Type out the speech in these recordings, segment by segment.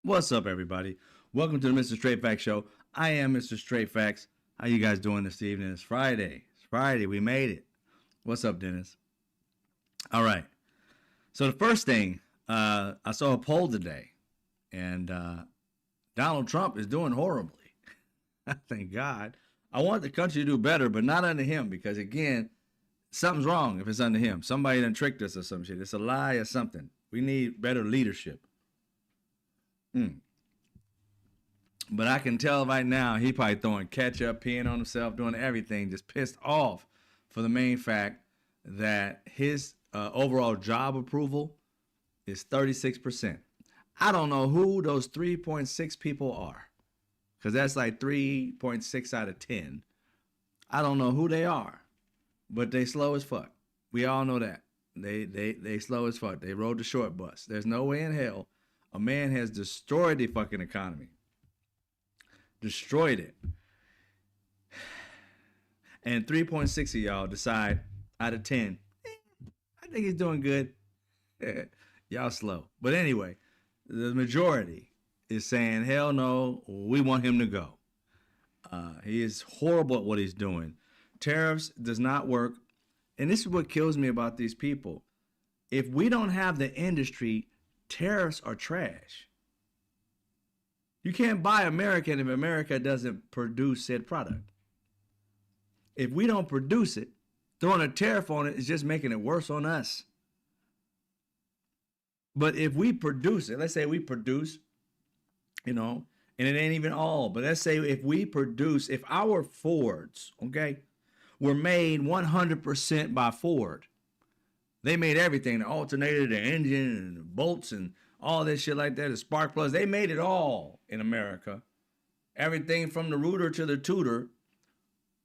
What's up, everybody? Welcome to the Mr. Straight Facts Show. I am Mr. Straight Facts. How you guys doing this evening? It's Friday. It's Friday. We made it. What's up, Dennis? All right. So the first thing, I saw a poll today, and Donald Trump is doing horribly. Thank God. I want the country to do better, but not under him, because again, something's wrong if it's under him. Somebody done tricked us or some shit. It's a lie or something. We need better leadership. But I can tell right now he probably throwing ketchup, peeing on himself, doing everything, just pissed off for the main fact that his overall job approval is 36%. I don't know who those 3.6 people are, because that's like 3.6 out of 10. I don't know who they are, but they slow as fuck. We all know that. They slow as fuck. They rode the short bus. There's no way in hell a man has destroyed the fucking economy. Destroyed it. And 3.6 of y'all decide out of 10, I think he's doing good. Y'all slow. But anyway, the majority is saying, hell no, we want him to go. He is horrible at what he's doing. Tariffs does not work. And this is what kills me about these people. If we don't have the industry, tariffs are trash. You can't buy American if America doesn't produce said product. If we don't produce it, throwing a tariff on it is just making it worse on us. But if we produce it, let's say we produce, and it ain't even all, but let's say if our Fords, okay, were made 100% by Ford. They made everything, the alternator, the engine, and the bolts, and all this shit like that, the spark plugs. They made it all in America. Everything from the rooter to the tutor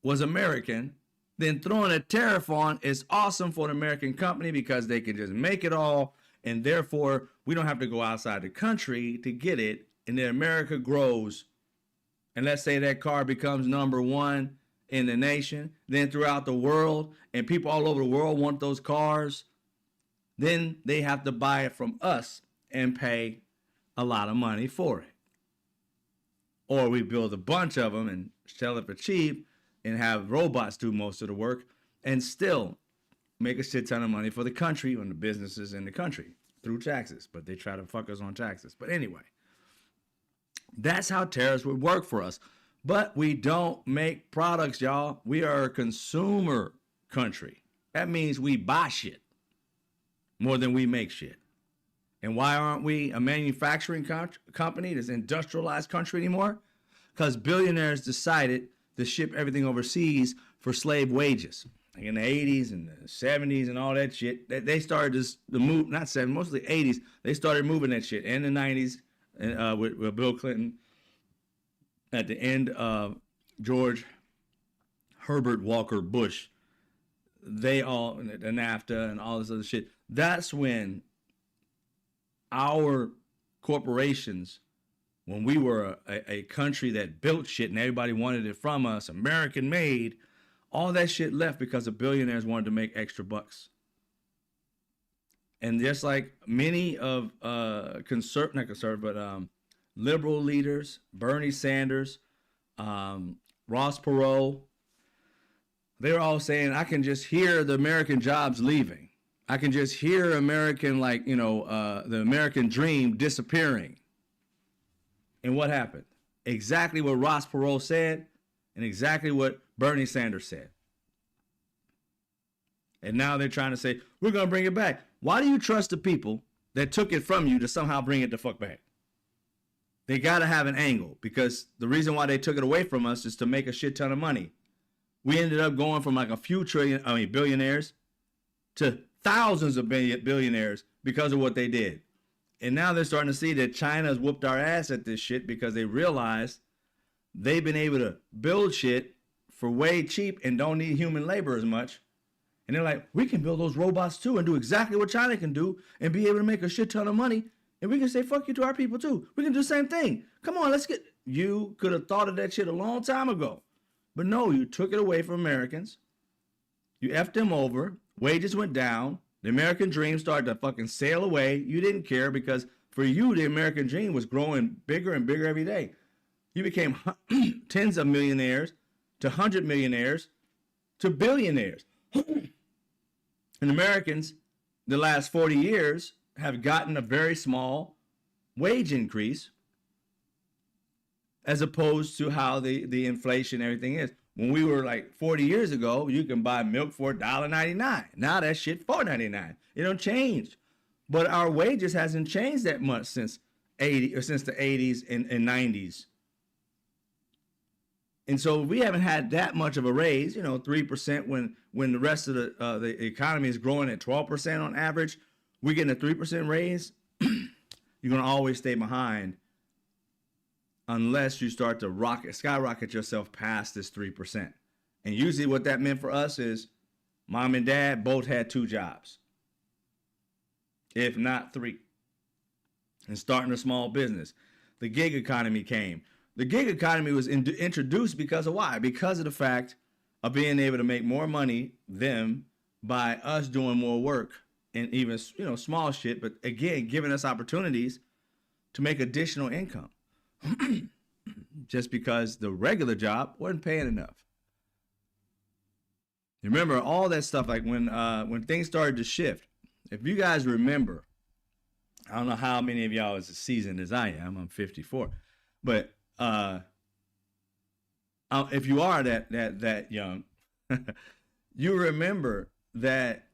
was American. Then throwing a tariff on is awesome for an American company because they can just make it all, and therefore we don't have to go outside the country to get it, and then America grows. And let's say that car becomes number one in the nation, then throughout the world, and people all over the world want those cars. Then they have to buy it from us and pay a lot of money for it. Or we build a bunch of them and sell it for cheap and have robots do most of the work and still make a shit ton of money for the country and the businesses in the country through taxes. But they try to fuck us on taxes. But anyway, that's how tariffs would work for us. But we don't make products, y'all. We are a consumer country. That means we buy shit more than we make shit. And why aren't we a manufacturing company, this industrialized country anymore? Because billionaires decided to ship everything overseas for slave wages. Like in the 80s and the 70s and all that shit, they started to move, not 70s, mostly 80s, they started moving that shit. In the 90s with Bill Clinton, at the end of George Herbert Walker Bush, they all, the NAFTA and all this other shit, that's when our corporations, when we were a country that built shit and everybody wanted it from us, American made, all that shit left because the billionaires wanted to make extra bucks. And just like many of liberal leaders, Bernie Sanders, Ross Perot, they're all saying, I can just hear the American jobs leaving. I can just hear American, the American dream disappearing. And what happened? Exactly what Ross Perot said and exactly what Bernie Sanders said. And now they're trying to say, we're going to bring it back. Why do you trust the people that took it from you to somehow bring it the fuck back? They got to have an angle, because the reason why they took it away from us is to make a shit ton of money. We ended up going from like a few billionaires to thousands of billionaires because of what they did. And now they're starting to see that China's whooped our ass at this shit because they realized they've been able to build shit for way cheap and don't need human labor as much. And they're like, we can build those robots too and do exactly what China can do and be able to make a shit ton of money. And we can say fuck you to our people too. We can do the same thing. Come on, let's get... You could have thought of that shit a long time ago. But no, you took it away from Americans. You effed them over. Wages went down. The American dream started to fucking sail away. You didn't care because For you, the American dream was growing bigger and bigger every day. You became tens of millionaires to 100 millionaires to billionaires. And Americans, the last 40 years, have gotten a very small wage increase as opposed to how the inflation and everything is. When we were like 40 years ago, you can buy milk for $1.99. Now that shit $4.99. It don't change. But our wages hasn't changed that much since the 80s and 90s. And so we haven't had that much of a raise, 3% when the rest of the economy is growing at 12% on average. We're getting a 3% raise. You're going to always stay behind unless you start to skyrocket yourself past this 3%. And usually what that meant for us is mom and dad both had 2 jobs, if not 3, and starting a small business. The gig economy came. The gig economy was introduced because of why? Because of the fact of being able to make more money by us doing more work and even, small shit, but again, giving us opportunities to make additional income. Just because the regular job wasn't paying enough. You remember all that stuff, like when things started to shift. If you guys remember, I don't know how many of y'all is as seasoned as I am. I'm 54, but if you are that young, you remember that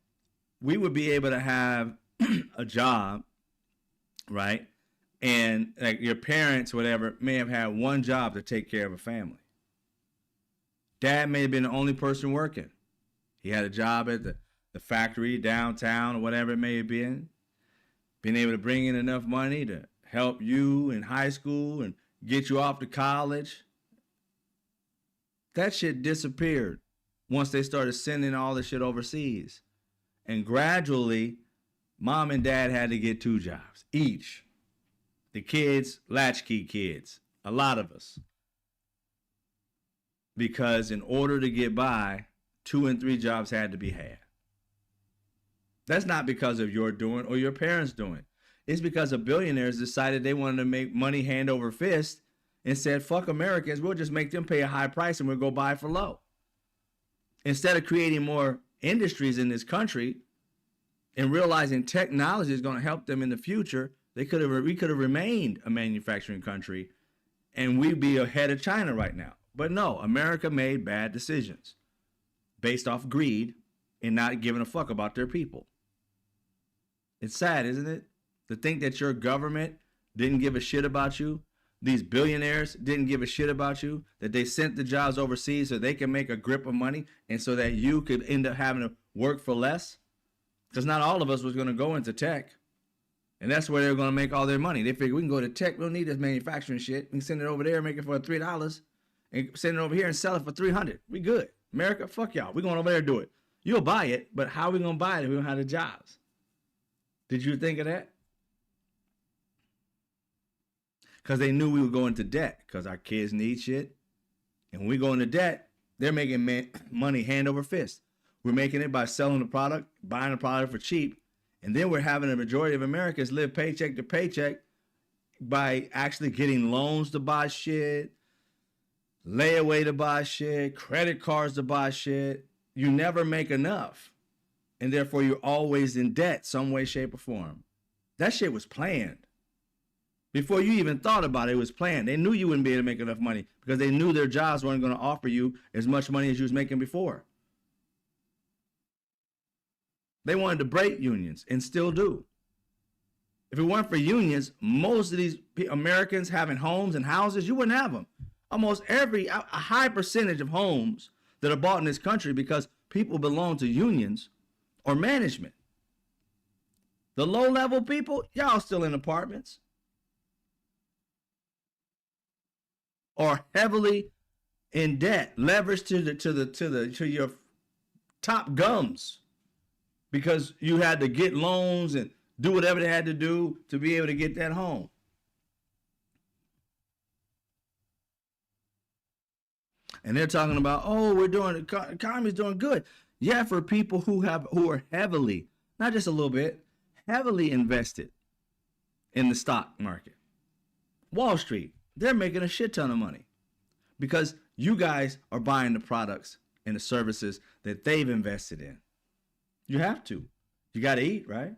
we would be able to have a job, right? And like your parents, whatever, may have had one job to take care of a family. Dad may have been the only person working. He had a job at the factory downtown or whatever it may have been. Being able to bring in enough money to help you in high school and get you off to college. That shit disappeared once they started sending all the shit overseas. And gradually, mom and dad had to get 2 jobs each. The kids, latchkey kids, a lot of us. Because in order to get by, 2 and 3 jobs had to be had. That's not because of your doing or your parents' doing. It's because of billionaires decided they wanted to make money hand over fist and said, fuck Americans, we'll just make them pay a high price and we'll go buy for low. Instead of creating more industries in this country and realizing technology is going to help them in the future, we could have remained a manufacturing country and we'd be ahead of China right now. But no, America made bad decisions based off greed and not giving a fuck about their people. It's sad, isn't it? To think that your government didn't give a shit about you. These billionaires didn't give a shit about you, that they sent the jobs overseas so they can make a grip of money and so that you could end up having to work for less. Because not all of us was going to go into tech. And that's where they're going to make all their money. They figure we can go to tech. We don't need this manufacturing shit. We can send it over there, make it for $3 and send it over here and sell it for $300. We good. America, fuck y'all. We're going over there and do it. You'll buy it, but how are we going to buy it if we don't have the jobs? Did you think of that? Because they knew we would go into debt because our kids need shit. And when we go into debt, they're making money hand over fist. We're making it by selling the product, buying the product for cheap. And then we're having a majority of Americans live paycheck to paycheck by actually getting loans to buy shit, layaway to buy shit, credit cards to buy shit. You never make enough. And therefore, you're always in debt some way, shape, or form. That shit was planned. Before you even thought about it, it was planned. They knew you wouldn't be able to make enough money because they knew their jobs weren't going to offer you as much money as you was making before. They wanted to break unions and still do. If it weren't for unions, most of these Americans having homes and houses, you wouldn't have them. Almost a high percentage of homes that are bought in this country because people belong to unions or management. The low-level people, y'all still in apartments. Or heavily in debt, leveraged to your top gums, because you had to get loans and do whatever they had to do to be able to get that home. And they're talking about, oh, the economy's doing good. Yeah, for people who are heavily, not just a little bit, heavily invested in the stock market. Wall Street, they're making a shit ton of money because you guys are buying the products and the services that they've invested in. You have to. You got to eat, right?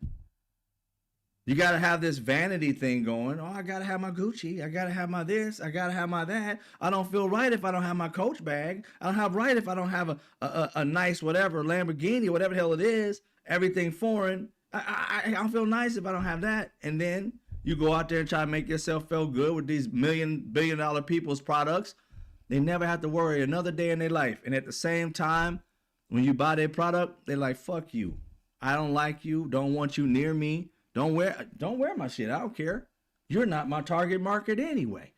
You got to have this vanity thing going. Oh, I got to have my Gucci. I got to have my this. I got to have my that. I don't feel right if I don't have my Coach bag. I don't have right if I don't have a nice whatever, Lamborghini, whatever the hell it is, everything foreign. I don't feel nice if I don't have that. And then you go out there and try to make yourself feel good with these billion-dollar people's products. They never have to worry another day in their life. And at the same time, when you buy their product, they're like, fuck you. I don't like you. Don't want you near me. Don't wear my shit. I don't care. You're not my target market anyway.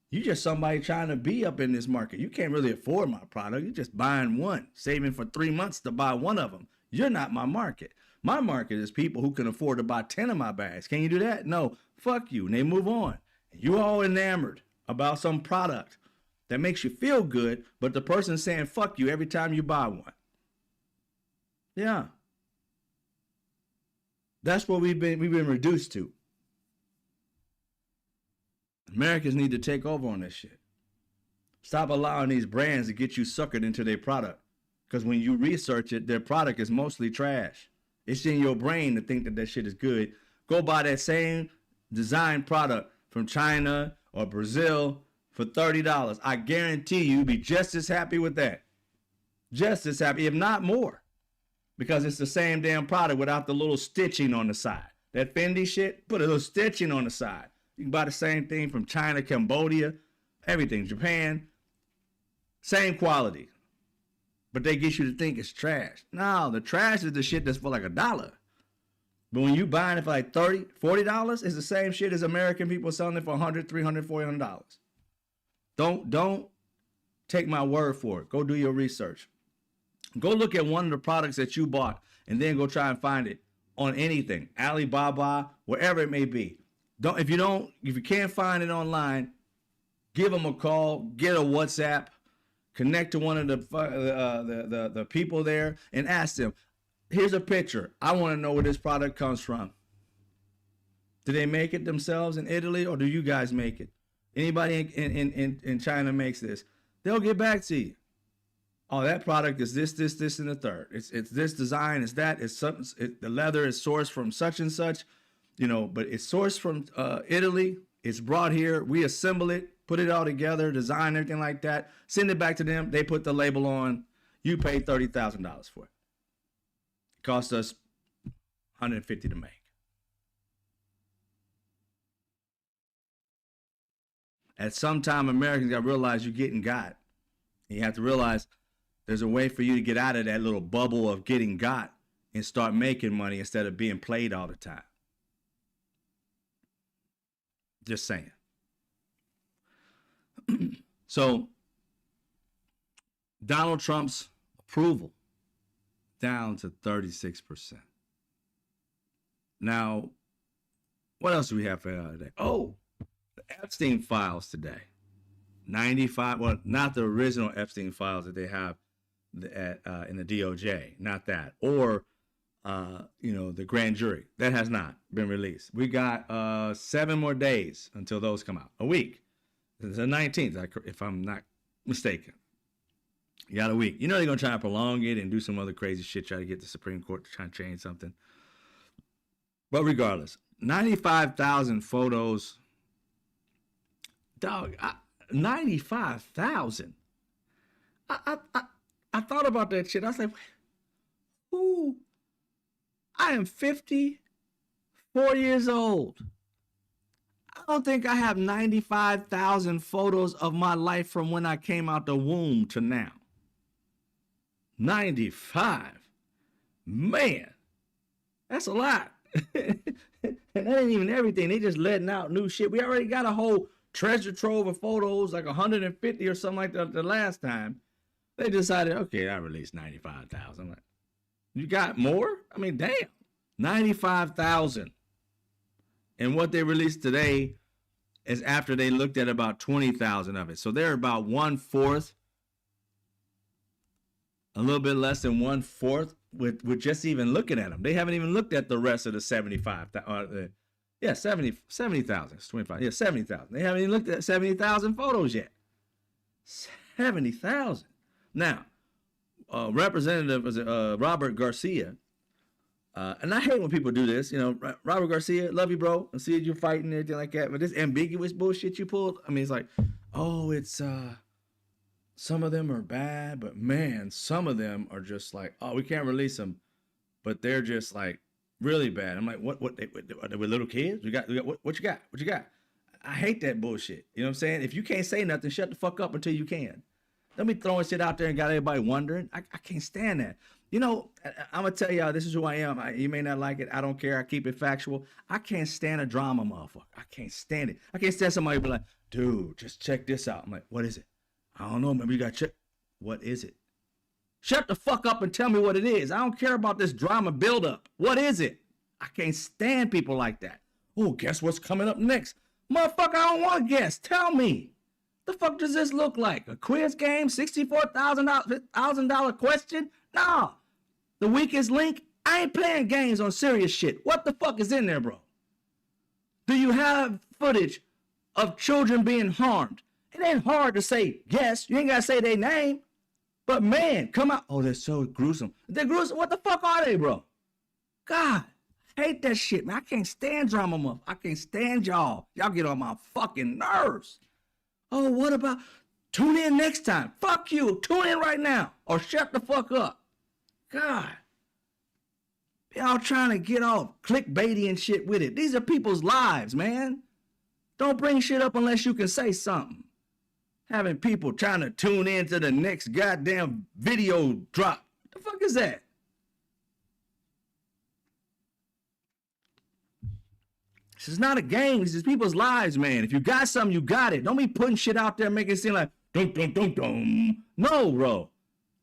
You just somebody trying to be up in this market. You can't really afford my product. You're just buying one, saving for 3 months to buy one of them. You're not my market. My market is people who can afford to buy 10 of my bags. Can you do that? No. Fuck you. And they move on. You all enamored about some product that makes you feel good, but the person's saying fuck you every time you buy one. Yeah. That's what we've been reduced to. Americans need to take over on this shit. Stop allowing these brands to get you suckered into their product. Because when you research it, their product is mostly trash. It's in your brain to think that that shit is good. Go buy that same design product from China or Brazil for $30. I guarantee you'll be just as happy with that. Just as happy, if not more. Because it's the same damn product without the little stitching on the side. That Fendi shit, put a little stitching on the side. You can buy the same thing from China, Cambodia, everything, Japan. Same quality. But they get you to think it's trash. No, the trash is the shit that's for like $1. But when you buying it for like $30, $40, it's the same shit as American people selling it for $100, $300, $400. Don't take my word for it. Go do your research. Go look at one of the products that you bought and then go try and find it on anything, Alibaba, wherever it may be. If you can't find it online, give them a call, get a WhatsApp, connect to one of the people there and ask them, here's a picture. I want to know where this product comes from. Do they make it themselves in Italy or do you guys make it? Anybody in China makes this. They'll get back to you. Oh, that product is this, and the third. It's this design, it's that, it's something. The leather is sourced from such and such, but it's sourced from Italy. It's brought here. We assemble it, put it all together, design everything like that. Send it back to them. They put the label on. You pay $30,000 for it. It cost us $150 to make. At some time, Americans got to realize you're getting got. You have to realize there's a way for you to get out of that little bubble of getting got and start making money instead of being played all the time. Just saying. So, Donald Trump's approval down to 36%. Now, what else do we have for today? Oh, the Epstein files today. 95, well, not the original Epstein files that they have in the DOJ, not that, or the grand jury. That has not been released. We got 7 more days until those come out. A week. It's the 19th, if I'm not mistaken. You got a week. They're going to try to prolong it and do some other crazy shit, try to get the Supreme Court to try and change something. But regardless, 95,000 photos. Dog, 95,000. I thought about that shit. I was like, ooh, I am 54 years old. I don't think I have 95,000 photos of my life from when I came out the womb to now. 95. Man, that's a lot. And that ain't even everything. They just letting out new shit. We already got a whole treasure trove of photos, like 150 or something like that the last time. They decided, okay, I released 95,000. Like, you got more? I mean, damn. 95,000. And what they released today is after they looked at about 20,000 of it. So they're about 1/4, a little bit less than 1/4 with just even looking at them. They haven't even looked at the rest of the 75. Yeah, 70,000. It's 25. Yeah, 70,000. They haven't even looked at 70,000 photos yet. 70,000. Now, Representative Robert Garcia, and I hate when people do this. You know, Robert Garcia, love you, bro. I see you fighting and everything like that. But this ambiguous bullshit you pulled, I mean, it's like, oh, it's some of them are bad, but man, some of them are just like, oh, we can't release them, but they're just like really bad. I'm like, what? They were little kids? We got what you got? What you got? I hate that bullshit. You know what I'm saying? If you can't say nothing, shut the fuck up until you can. Don't be throwing shit out there and got everybody wondering. I can't stand that. You know, I'm gonna tell y'all, this is who I am. You may not like it. I don't care. I keep it factual. I can't stand a drama, motherfucker. I can't stand it. I can't stand somebody be like, dude, just check this out. I'm like, what is it? I don't know. Maybe you got to check. What is it? Shut the fuck up and tell me what it is. I don't care about this drama buildup. What is it? I can't stand people like that. Oh, guess what's coming up next? Motherfucker, I don't want to guess. Tell me. The fuck does this look like? A quiz game? $64,000 question? No. The weakest link? I ain't playing games on serious shit. What the fuck is in there, bro? Do you have footage of children being harmed? It ain't hard to say yes. You ain't got to say their name. But man, come out. Oh, they're so gruesome. They're gruesome. What the fuck are they, bro? God, I hate that shit, man. I can't stand drama, mother. I can't stand y'all. Y'all get on my fucking nerves. Oh, what about tune in next time? Fuck you. Tune in right now or shut the fuck up. God. Y'all trying to get off clickbaity and shit with it. These are people's lives, man. Don't bring shit up unless you can say something. Having people trying to tune in to the next goddamn video drop. What the fuck is that? This is not a game. This is people's lives, man. If you got something, you got it. Don't be putting shit out there making it seem like, dum, dum, dum, dum. No, bro.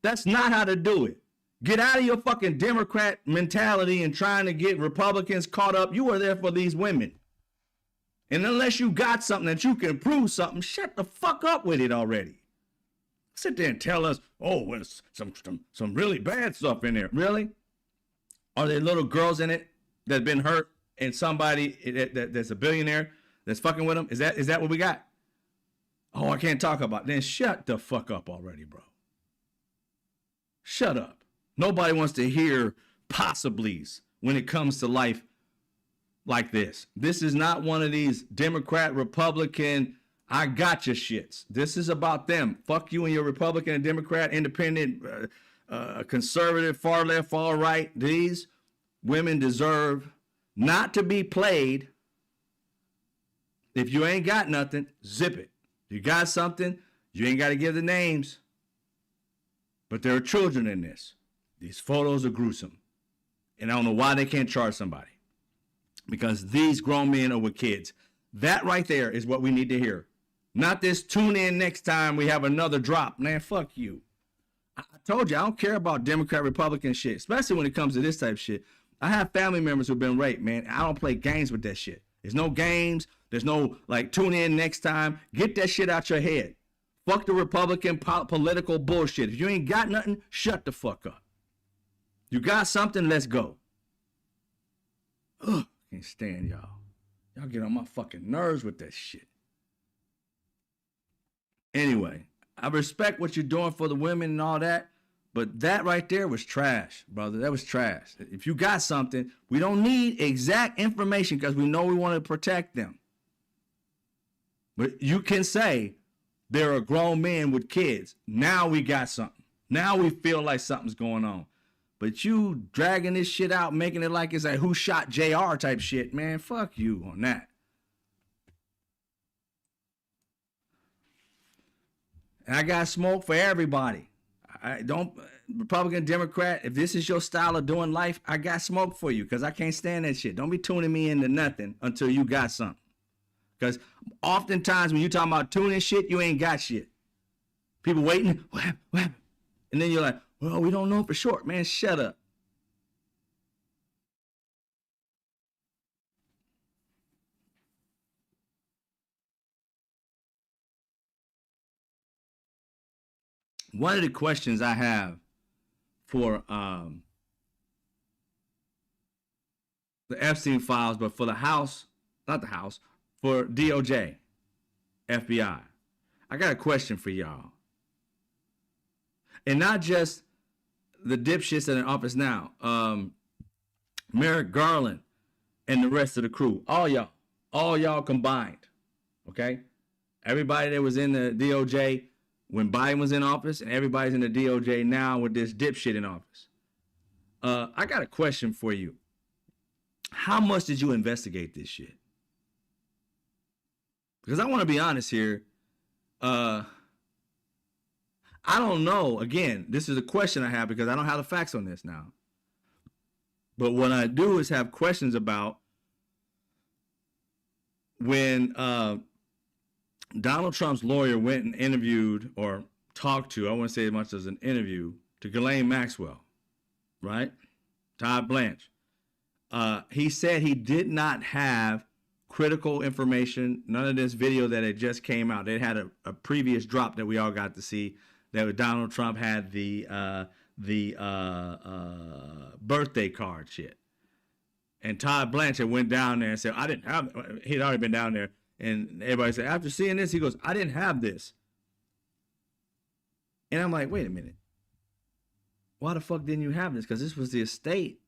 That's not how to do it. Get out of your fucking Democrat mentality and trying to get Republicans caught up. You are there for these women. And unless you got something that you can prove something, shut the fuck up with it already. Sit there and tell us, oh, well, some really bad stuff in there. Really? Are there little girls in it that have been hurt and somebody that's a billionaire that's fucking with them? Is that what we got? Oh, I can't talk about it. Then shut the fuck up already, bro. Shut up. Nobody wants to hear possiblies when it comes to life like this. This is not one of these Democrat, Republican, I gotcha shits. This is about them. Fuck you and your Republican and Democrat, independent, conservative, far left, far right. These women deserve not to be played. If you ain't got nothing, zip it. You got something, you ain't got to give the names. But there are children in this. These photos are gruesome. And I don't know why they can't charge somebody. Because these grown men are with kids. That right there is what we need to hear. Not this tune in next time we have another drop. Man, fuck you. I told you, I don't care about Democrat, Republican shit, especially when it comes to this type of shit. I have family members who've been raped, man. I don't play games with that shit. There's no games. There's no, like, tune in next time. Get that shit out your head. Fuck the Republican political bullshit. If you ain't got nothing, shut the fuck up. You got something, let's go. Ugh, can't stand y'all. Y'all get on my fucking nerves with that shit. Anyway, I respect what you're doing for the women and all that, but that right there was trash, brother. That was trash. If you got something, we don't need exact information because we know we want to protect them. But you can say there are grown men with kids. Now we got something. Now we feel like something's going on. But you dragging this shit out, making it like it's a who shot JR type shit, man, fuck you on that. And I got smoke for everybody. I don't, Republican, Democrat, if this is your style of doing life, I got smoke for you because I can't stand that shit. Don't be tuning me into nothing until you got something. Because oftentimes when you talking about tuning shit, you ain't got shit. People waiting, what happened? What happened? And then you're like, well, we don't know for sure. Man, shut up. One of the questions I have for the Epstein files, but for the House not the House, for DOJ, FBI. I got a question for y'all. And not just the dipshits that are in office now. Merrick Garland and the rest of the crew. All y'all combined. Okay? Everybody that was in the DOJ when Biden was in office, and everybody's in the DOJ now with this dipshit in office. I got a question for you. How much did you investigate this shit? Because I want to be honest here. I don't know. Again, this is a question I have because I don't have the facts on this now. But what I do is have questions about when Donald Trump's lawyer went and interviewed or talked to, I wouldn't say as much as an interview, to Ghislaine Maxwell, right? Todd Blanche. He said he did not have critical information, none of this video that had just came out. It had a previous drop that we all got to see that Donald Trump had the birthday card shit. And Todd Blanchard went down there and said, I didn't have it. He'd already been down there. And everybody said, after seeing this, he goes, I didn't have this. And I'm like, wait a minute. Why the fuck didn't you have this? Because this was the estate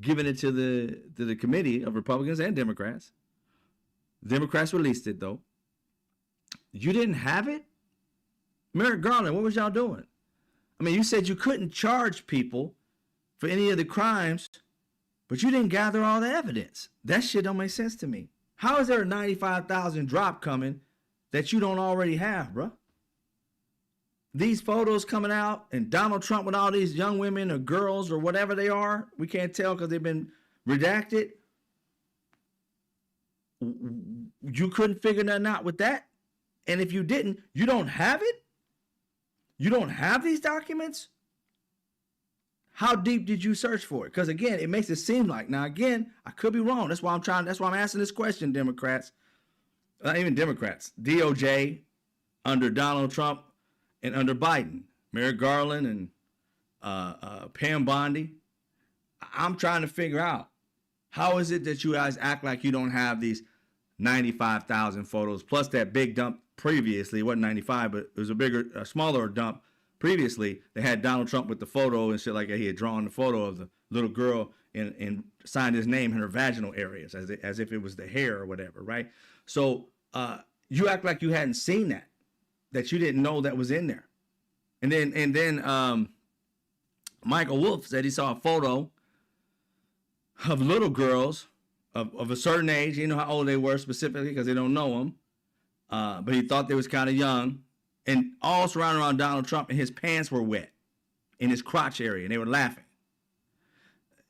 giving it to the committee of Republicans and Democrats. Democrats released it, though. You didn't have it? Merrick Garland, what was y'all doing? I mean, you said you couldn't charge people for any of the crimes, but you didn't gather all the evidence. That shit don't make sense to me. How is there a 95,000 drop coming that you don't already have, bro? These photos coming out and Donald Trump with all these young women or girls or whatever they are, we can't tell because they've been redacted. You couldn't figure nothing out with that. And if you didn't, you don't have it? You don't have these documents? How deep did you search for it? Because again, it makes it seem like, now again, I could be wrong. That's why I'm asking this question, Democrats. Not even Democrats. DOJ under Donald Trump and under Biden. Merrick Garland and Pam Bondi. I'm trying to figure out, how is it that you guys act like you don't have these 95,000 photos plus that big dump previously? It wasn't 95, but it was a smaller dump previously. They had Donald Trump with the photo and shit like that. He had drawn the photo of the little girl and signed his name in her vaginal areas as if it was the hair or whatever, right? So you act like you hadn't seen that you didn't know that was in there. And then Michael Wolff said he saw a photo of little girls of a certain age. You know how old they were specifically because they don't know them. But he thought they was kind of young. And all surrounded around Donald Trump, and his pants were wet in his crotch area, and they were laughing.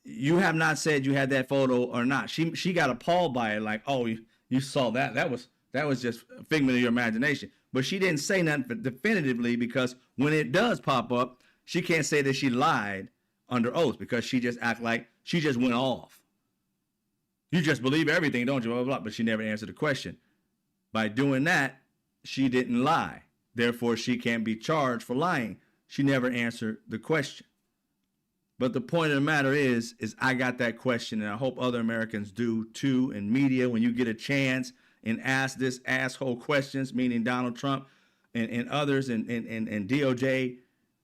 You have not said you had that photo or not. She got appalled by it, like, oh, you saw that. That was just a figment of your imagination. But she didn't say nothing definitively because when it does pop up, she can't say that she lied under oath because she just act like she just went off. You just believe everything, don't you? Blah, blah, blah. But she never answered the question. By doing that, she didn't lie. Therefore, she can't be charged for lying. She never answered the question. But the point of the matter is I got that question, and I hope other Americans do too. In media, when you get a chance and ask this asshole questions, meaning Donald Trump and others and DOJ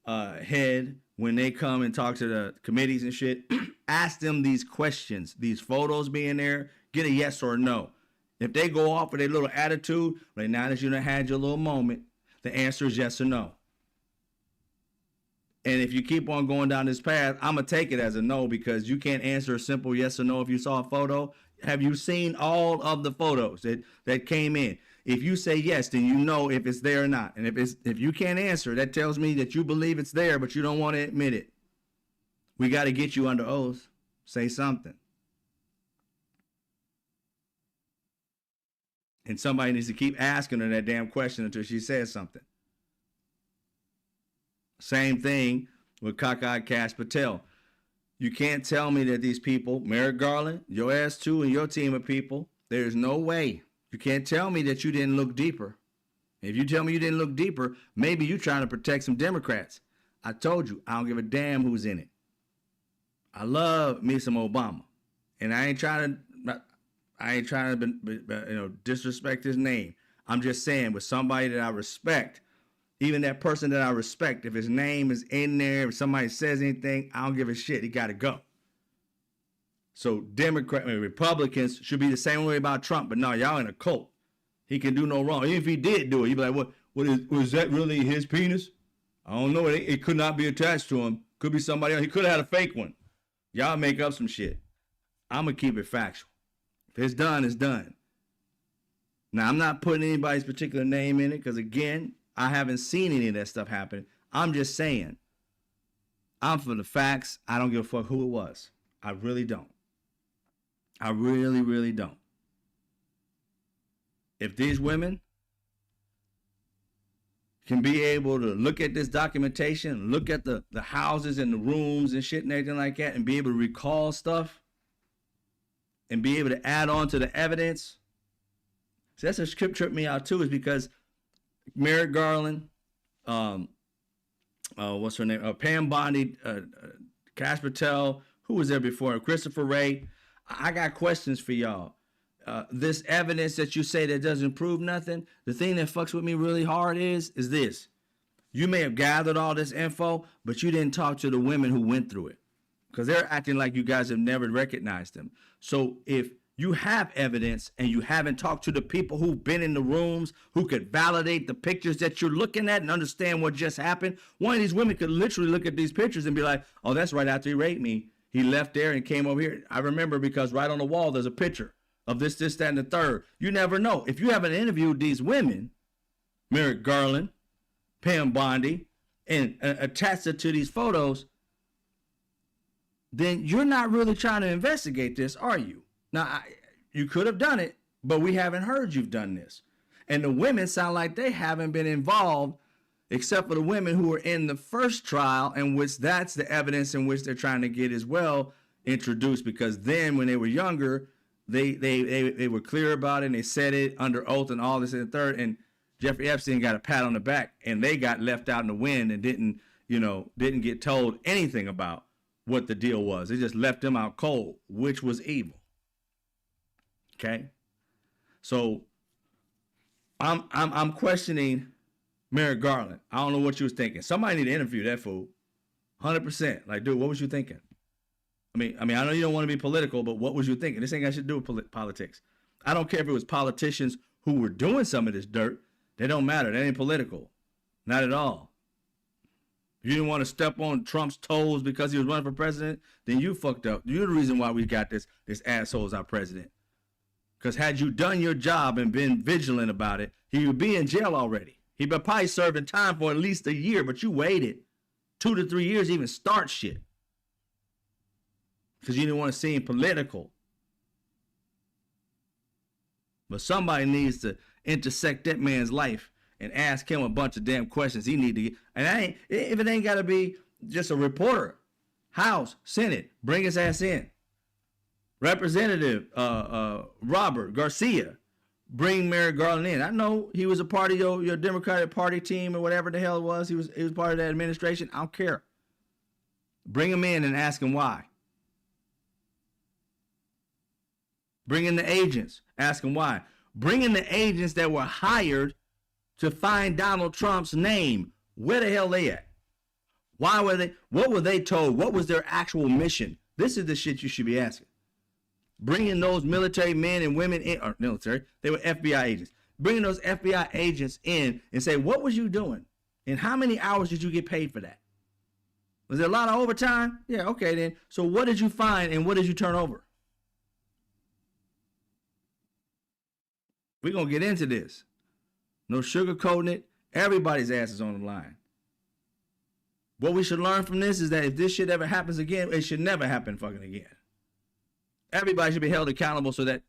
head, when they come and talk to the committees and shit, ask them these questions, these photos being there, get a yes or a no. If they go off with a little attitude, like now that you done had your little moment, the answer is yes or no. And if you keep on going down this path, I'm going to take it as a no because you can't answer a simple yes or no if you saw a photo. Have you seen all of the photos that came in? If you say yes, then you know if it's there or not. And if you can't answer, that tells me that you believe it's there, but you don't want to admit it. We got to get you under oath. Say something. And somebody needs to keep asking her that damn question until she says something. Same thing with Cockeyed Cash Patel. You can't tell me that these people, Merrick Garland, your ass too, and your team of people, there's no way. You can't tell me that you didn't look deeper. If you tell me you didn't look deeper, maybe you're trying to protect some Democrats. I told you, I don't give a damn who's in it. I love me some Obama. And I ain't trying to I ain't trying to disrespect his name. I'm just saying with somebody that I respect, even that person that I respect, if his name is in there, if somebody says anything, I don't give a shit. He got to go. So Republicans should be the same way about Trump, but no, y'all in a cult. He can do no wrong. Even if he did do it, you'd be like, was that really his penis? I don't know. It could not be attached to him. Could be somebody else. He could have had a fake one. Y'all make up some shit. I'm going to keep it factual. If it's done, it's done. Now, I'm not putting anybody's particular name in it because, again, I haven't seen any of that stuff happen. I'm just saying, I'm for the facts. I don't give a fuck who it was. I really don't. I really, really don't. If these women can be able to look at this documentation, look at the houses and the rooms and shit and everything like that, and be able to recall stuff and be able to add on to the evidence. So that's what tripped me out too, is because Merrick Garland, what's her name? Pam Bondi, Kash Patel, who was there before? Christopher Wray. I got questions for y'all. This evidence that you say that doesn't prove nothing, the thing that fucks with me really hard is this. You may have gathered all this info, but you didn't talk to the women who went through it because they're acting like you guys have never recognized them. So if you have evidence and you haven't talked to the people who've been in the rooms, who could validate the pictures that you're looking at and understand what just happened, one of these women could literally look at these pictures and be like, oh, that's right after he raped me. He left there and came over here. I remember because right on the wall, there's a picture of this, that, and the third. You never know. If you haven't interviewed these women, Merrick Garland, Pam Bondi, and attached it to these photos, then you're not really trying to investigate this, are you? Now, you could have done it, but we haven't heard you've done this. And the women sound like they haven't been involved, except for the women who were in the first trial, in which that's the evidence in which they're trying to get as well introduced, because then when they were younger, they were clear about it and they said it under oath and all this and the third, and Jeffrey Epstein got a pat on the back and they got left out in the wind and didn't get told anything about what the deal was. They just left them out cold, which was evil. Okay? So I'm questioning Merrick Garland. I don't know what you was thinking. Somebody need to interview that fool. 100%. Like, dude, what was you thinking? I mean, I know you don't want to be political, but what was you thinking? This ain't got shit to do with politics. I don't care if it was politicians who were doing some of this dirt. They don't matter. That ain't political. Not at all. If you didn't want to step on Trump's toes because he was running for president, then you fucked up. You're the reason why we got this asshole as our president. Because had you done your job and been vigilant about it, he would be in jail already. He'd been probably serving time for at least a year, but you waited 2 to 3 years to even start shit. Because you didn't want to seem political. But somebody needs to intersect that man's life and ask him a bunch of damn questions he need to get. And if it ain't got to be just a reporter, House, Senate, bring his ass in. Representative Robert Garcia, bring Merrick Garland in. I know he was a part of your Democratic Party team or whatever the hell it was. He was part of that administration. I don't care. Bring him in and ask him why. Bring in the agents. Ask them why. Bring in the agents that were hired to find Donald Trump's name. Where the hell they at? Why were they? What were they told? What was their actual mission? This is the shit you should be asking. Bring in those military men and women in, or military, they were FBI agents. Bringing those FBI agents in and say, what was you doing? And how many hours did you get paid for that? Was there a lot of overtime? Yeah, okay then. So what did you find and what did you turn over? We're going to get into this. No sugarcoating it. Everybody's ass is on the line. What we should learn from this is that if this shit ever happens again, it should never happen fucking again. Everybody should be held accountable so that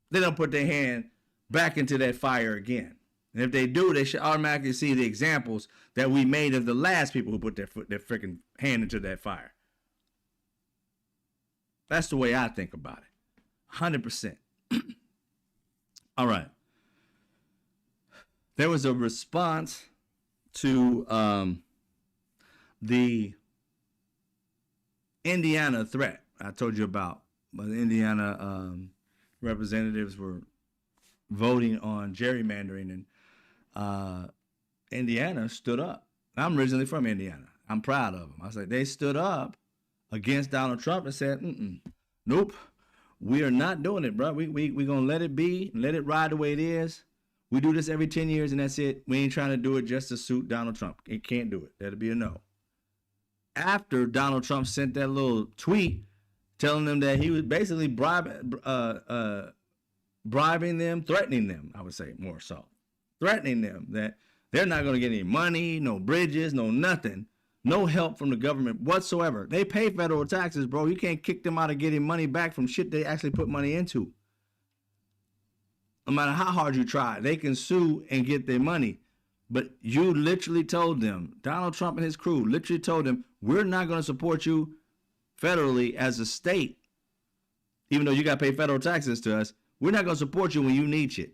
they don't put their hand back into that fire again. And if they do, they should automatically see the examples that we made of the last people who put their freaking hand into that fire. That's the way I think about it. 100%. All right. There was a response to the Indiana threat I told you about, the Indiana representatives were voting on gerrymandering, and Indiana stood up. I'm originally from Indiana. I'm proud of them. I said they stood up against Donald Trump and said, nope, we are not doing it, bro. We gonna let it be, let it ride the way it is. We do this every 10 years and that's it. We ain't trying to do it just to suit Donald Trump. It can't do it. That'll be a no. After Donald Trump sent that little tweet telling them that he was basically bribing them, threatening them, I would say more so. Threatening them that they're not going to get any money, no bridges, no nothing, no help from the government whatsoever. They pay federal taxes, bro. You can't kick them out of getting money back from shit they actually put money into. No matter how hard you try, they can sue and get their money. But you literally told them, Donald Trump and his crew literally told them, we're not going to support you federally as a state. Even though you got to pay federal taxes to us, we're not going to support you when you need shit.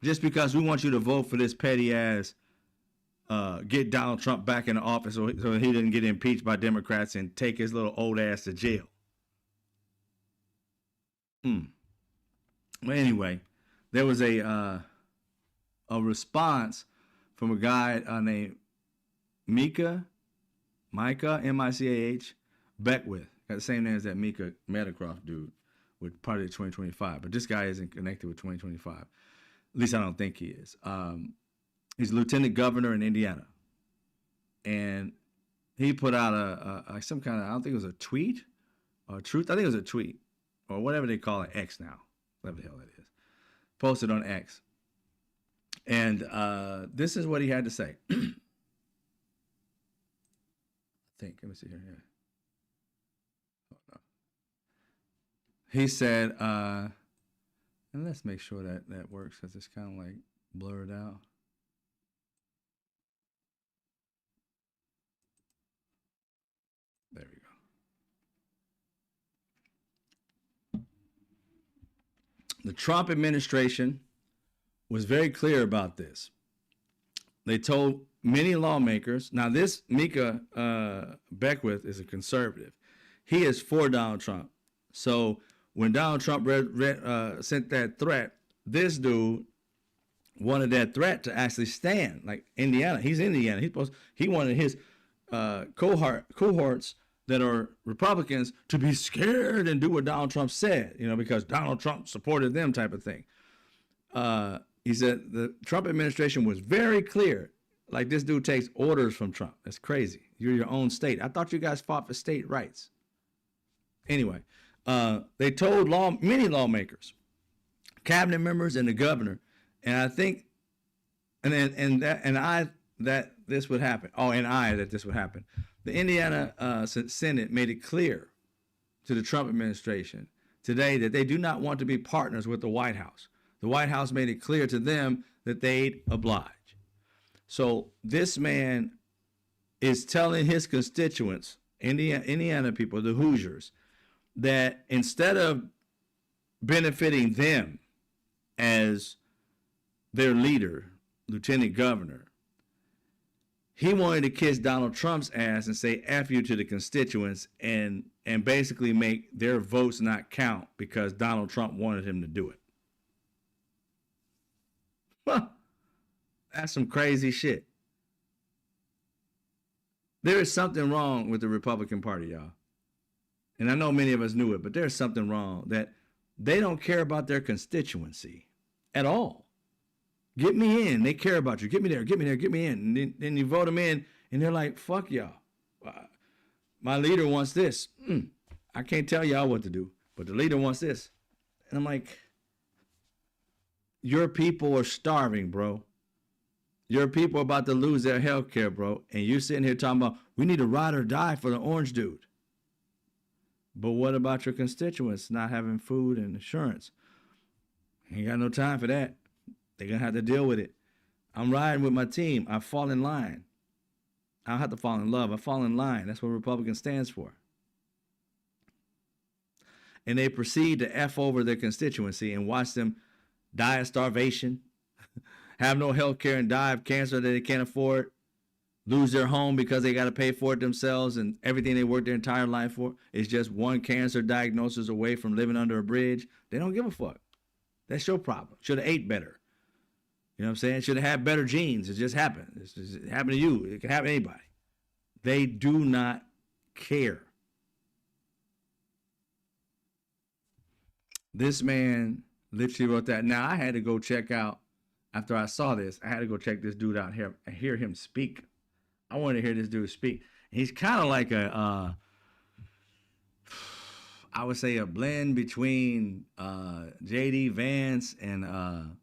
Just because we want you to vote for this petty ass, get Donald Trump back in the office so he didn't get impeached by Democrats and take his little old ass to jail. Well, anyway, there was a response from a guy named Micah, M-I-C-A-H, Beckwith. Got the same name as that Mika Metacroft dude with part of 2025. But this guy isn't connected with 2025. At least I don't think he is. He's lieutenant governor in Indiana. And he put out a some kind of, I don't think it was a tweet or truth. I think it was a tweet or whatever they call it, X now. Whatever the hell that is. Posted on X. And this is what he had to say. I think, let me see here. Yeah. Oh, no. He said, and let's make sure that works because it's kind of like blurred out. There we go. The Trump administration was very clear about this. They told many lawmakers, now this Mika Beckwith is a conservative. He is for Donald Trump. So when Donald Trump sent that threat, this dude wanted that threat to actually stand. Like Indiana, he's Indiana. He wanted his cohorts that are Republicans to be scared and do what Donald Trump said, because Donald Trump supported them type of thing. He said the Trump administration was very clear. Like this dude takes orders from Trump. That's crazy. You're your own state. I thought you guys fought for state rights. Anyway, they told many lawmakers, cabinet members, and the governor, and I think, that this would happen. That this would happen. The Indiana Senate made it clear to the Trump administration today that they do not want to be partners with the White House. The White House made it clear to them that they'd oblige. So this man is telling his constituents, Indiana people, the Hoosiers, that instead of benefiting them as their leader, lieutenant governor, he wanted to kiss Donald Trump's ass and say F you to the constituents and basically make their votes not count because Donald Trump wanted him to do it. Well, that's some crazy shit. There is something wrong with the Republican Party, y'all. And I know many of us knew it, but there's something wrong that they don't care about their constituency at all. Get me in. They care about you. Get me there. Get me there. Get me in. And then you vote them in, and they're like, fuck y'all. My leader wants this. I can't tell y'all what to do, but the leader wants this. And I'm like, your people are starving, bro. Your people are about to lose their health care, bro. And you're sitting here talking about, we need to ride or die for the orange dude. But what about your constituents not having food and insurance? Ain't got no time for that. They're going to have to deal with it. I'm riding with my team. I fall in line. I don't have to fall in love. I fall in line. That's what Republican stands for. And they proceed to F over their constituency and watch them die of starvation, have no health care, and die of cancer that they can't afford. lose their home because they got to pay for it themselves, and everything they worked their entire life for is just one cancer diagnosis away from living under a bridge. They don't give a fuck. That's your problem. Should have ate better. You know what I'm saying? Should have had better genes. It just happened. It happened to you. It can happen to anybody. They do not care. This man literally wrote that. Now, I had to go check out, after I saw this, I had to go check this dude out here and hear him speak. I wanted to hear this dude speak. He's kind of like I would say a blend between J.D. Vance and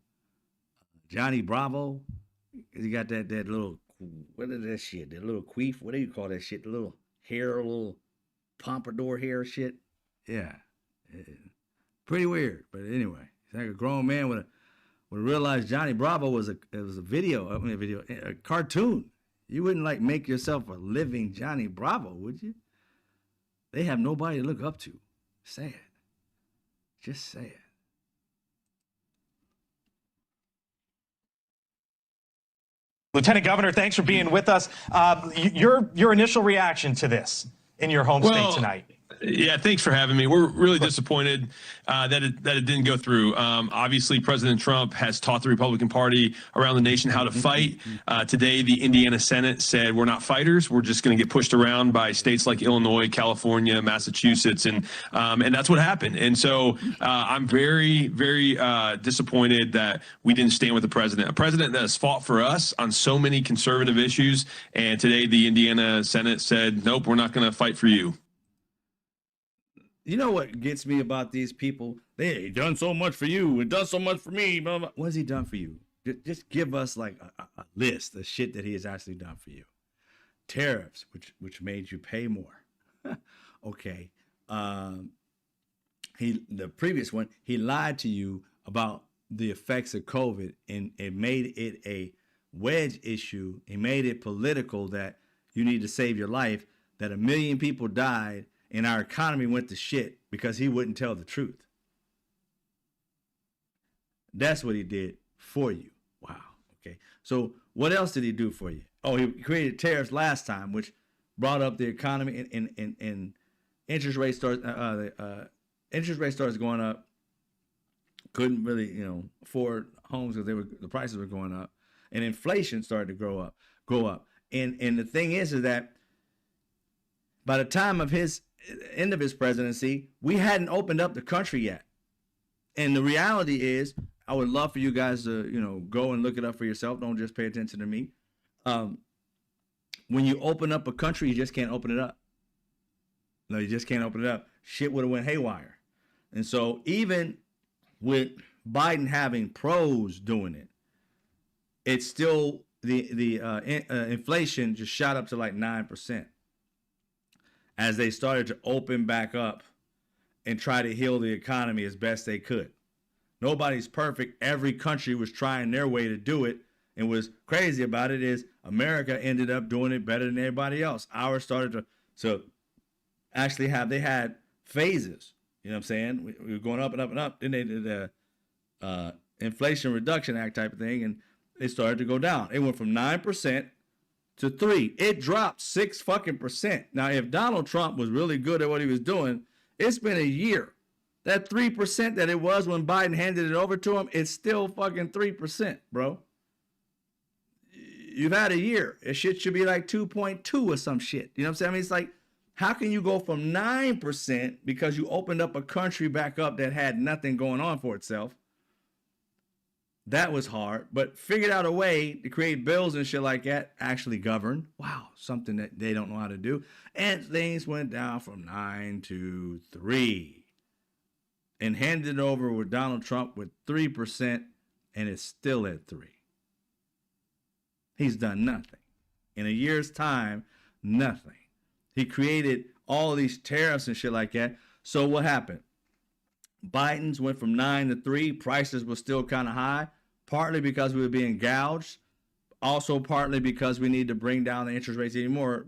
Johnny Bravo. He got that little, what is that shit? That little queef? What do you call that shit? The little hair, little pompadour hair shit? Yeah. Pretty weird. But anyway, he's like a grown man would realize Johnny Bravo was a cartoon. You wouldn't like make yourself a living Johnny Bravo, would you? They have nobody to look up to. Sad. Just sad. Lieutenant Governor, thanks for being with us. Your initial reaction to this in your home state tonight? Yeah, thanks for having me. We're really disappointed that it didn't go through. Obviously, President Trump has taught the Republican Party around the nation how to fight. Today, the Indiana Senate said we're not fighters. We're just going to get pushed around by states like Illinois, California, Massachusetts, and that's what happened. And so I'm very, very disappointed that we didn't stand with the president, a president that has fought for us on so many conservative issues. And today, the Indiana Senate said, nope, we're not going to fight for you. You know what gets me about these people? They done so much for you and done so much for me. Blah, blah. What has he done for you? Just give us like a list of shit that he has actually done for you. Tariffs, which made you pay more. Okay. The previous one, he lied to you about the effects of COVID, and it made it a wedge issue. He made it political that you need to save your life, that 1 million people died, and our economy went to shit because he wouldn't tell the truth. That's what he did for you. Wow. Okay. So what else did he do for you? Oh, he created tariffs last time, which brought up the economy, and interest rate starts. Interest rate starts going up. Couldn't really, afford homes because the prices were going up, and inflation started to go up. And the thing is that by the time of his end of his presidency, we hadn't opened up the country yet. And the reality is, I would love for you guys to, go and look it up for yourself. Don't just pay attention to me. When you open up a country, you just can't open it up. No, you just can't open it up. Shit would have went haywire. And so even with Biden having pros doing it, it's still the inflation just shot up to like 9%. As they started to open back up and try to heal the economy as best they could. Nobody's perfect. Every country was trying their way to do it, and what's crazy about it is America ended up doing it better than everybody else. Ours started to actually they had phases. You know what I'm saying? We were going up and up and up. Then they did the Inflation Reduction Act type of thing, and it started to go down. It went from 9% to 3%. It dropped 6%. Now, if Donald Trump was really good at what he was doing, it's been a year. That 3% that it was when Biden handed it over to him, it's still fucking 3%, bro. You've had a year. It should be like 2.2 or some shit. You know what I'm saying? I mean, it's like, how can you go from 9% because you opened up a country back up that had nothing going on for itself? That was hard, but figured out a way to create bills and shit like that, actually govern. Wow, something that they don't know how to do. And things went down from 9 to 3. And handed it over with Donald Trump with 3%, and it's still at 3. He's done nothing. In a year's time, nothing. He created all these tariffs and shit like that. So what happened? Biden's went from 9 to 3. Prices were still kind of high, partly because we were being gouged, also partly because we need to bring down the interest rates even more,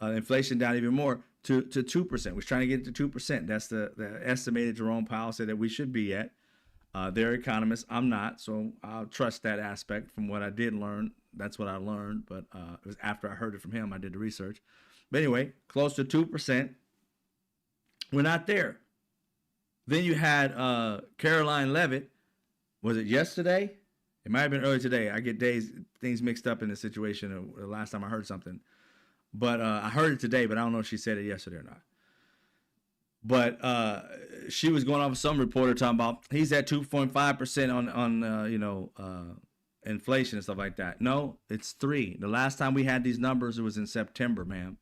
inflation down even more to 2%. We're trying to get it to 2%. That's the estimated Jerome Powell said that we should be at. They're economists. I'm not, so I'll trust that aspect from what I did learn That's what I learned. But it was after I heard it from him. I did the research. But anyway, close to 2%. We're not there. Then you had Caroline Levitt. Was it yesterday? It might have been early today. I get things mixed up in the situation the last time I heard something. But I heard it today, but I don't know if she said it yesterday or not. But she was going off with some reporter talking about he's at 2.5% on inflation and stuff like that. No, it's 3%. The last time we had these numbers, it was in September, ma'am.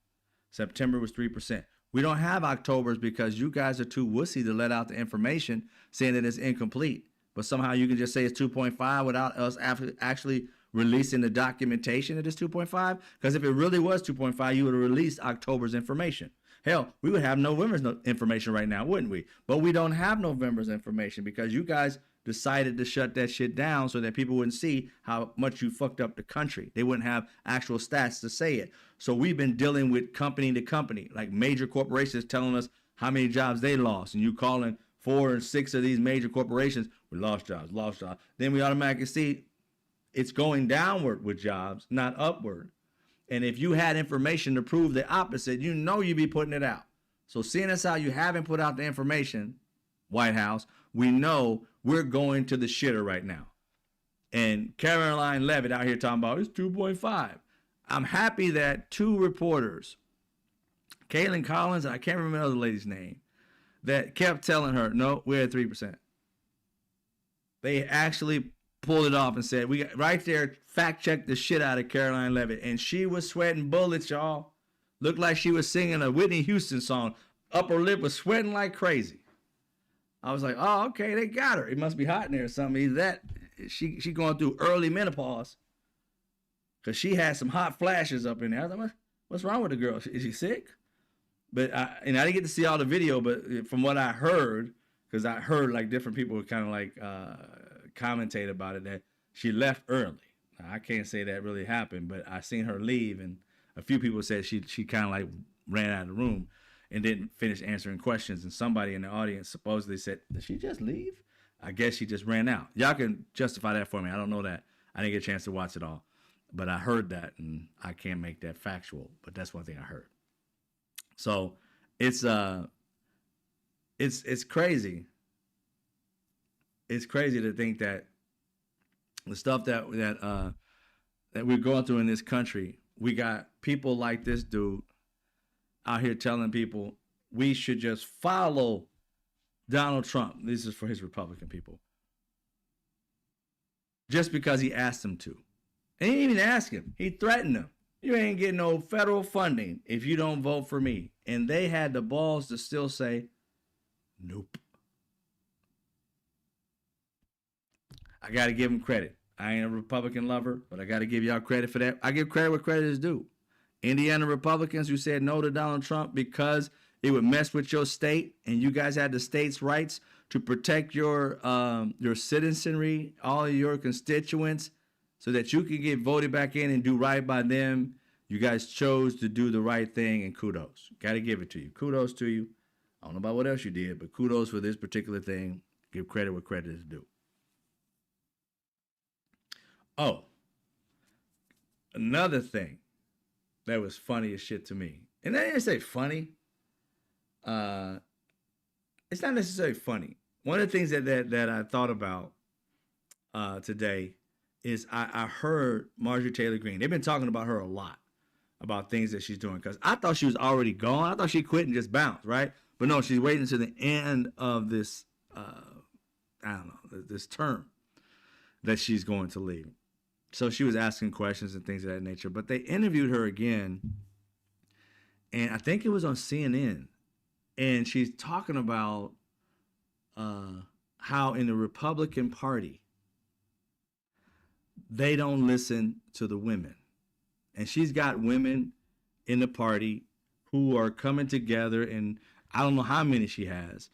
September was 3%. We don't have October's because you guys are too wussy to let out the information saying that it's incomplete. But somehow you can just say it's 2.5 without us actually releasing the documentation that it's 2.5. Because if it really was 2.5, you would have released October's information. Hell, we would have November's information right now, wouldn't we? But we don't have November's information because you guys decided to shut that shit down so that people wouldn't see how much you fucked up the country. They wouldn't have actual stats to say it. So we've been dealing with company to company, like major corporations telling us how many jobs they lost. And you calling 4 and 6 of these major corporations, we lost jobs. Then we automatically see it's going downward with jobs, not upward. And if you had information to prove the opposite, you know you'd be putting it out. So seeing as how you haven't put out the information, White House, we know we're going to the shitter right now. And Caroline Levitt out here talking about it's 2.5. I'm happy that 2 reporters, Kaylin Collins, I can't remember the other lady's name, that kept telling her, no, we're at 3%. They actually pulled it off and said, we got right there, fact checked the shit out of Caroline Levitt. And she was sweating bullets, y'all. Looked like she was singing a Whitney Houston song. Upper lip was sweating like crazy. I was like, oh, okay, they got her. It must be hot in there or something. Either that, she going through early menopause. Because she had some hot flashes up in there. I was like, what's wrong with the girl? Is she sick? But I didn't get to see all the video, but from what I heard, because I heard like different people kind of like commentate about it, that she left early. Now, I can't say that really happened, but I seen her leave, and a few people said she kind of like ran out of the room and didn't finish answering questions. And somebody in the audience supposedly said, did she just leave? I guess she just ran out. Y'all can justify that for me. I don't know that. I didn't get a chance to watch it all. But I heard that, and I can't make that factual. But that's one thing I heard. So it's crazy. It's crazy to think that the stuff that we're going through in this country, we got people like this dude out here telling people we should just follow Donald Trump. This is for his Republican people. Just because he asked them to. And he didn't even ask him. He threatened them. You ain't getting no federal funding if you don't vote for me. And they had the balls to still say, nope. I got to give him credit. I ain't a Republican lover, but I got to give y'all credit for that. I give credit where credit is due. Indiana Republicans who said no to Donald Trump because it would mess with your state, and you guys had the state's rights to protect your citizenry, all of your constituents, so that you could get voted back in and do right by them. You guys chose to do the right thing, and kudos. Got to give it to you. Kudos to you. I don't know about what else you did, but kudos for this particular thing. Give credit where credit is due. Oh, another thing that was funny as shit to me. And I didn't say funny. It's not necessarily funny. One of the things that I thought about today is I heard Marjorie Taylor Greene. They've been talking about her a lot, about things that she's doing. Because I thought she was already gone. I thought she quit and just bounced, right? But no, she's waiting to the end of this, this term that she's going to leave. So she was asking questions and things of that nature. But they interviewed her again, and I think it was on CNN. And she's talking about how in the Republican Party, they don't listen to the women. And she's got women in the party who are coming together, and I don't know how many she has,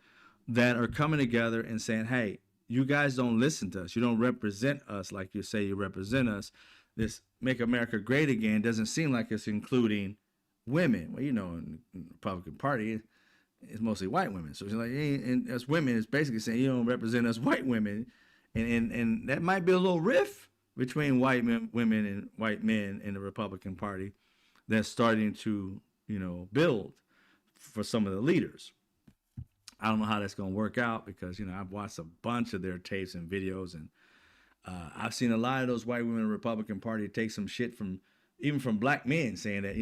that are coming together and saying, hey, you guys don't listen to us. You don't represent us like you say you represent us. This Make America Great Again doesn't seem like it's including women. Well, you know, in the Republican Party, it's mostly white women. So it's like, and as women, it's basically saying you don't represent us white women. And that might be a little riff between white women and white men in the Republican Party that's starting to, build for some of the leaders. I don't know how that's going to work out because, I've watched a bunch of their tapes and videos, and I've seen a lot of those white women in the Republican Party take some shit even from black men saying that,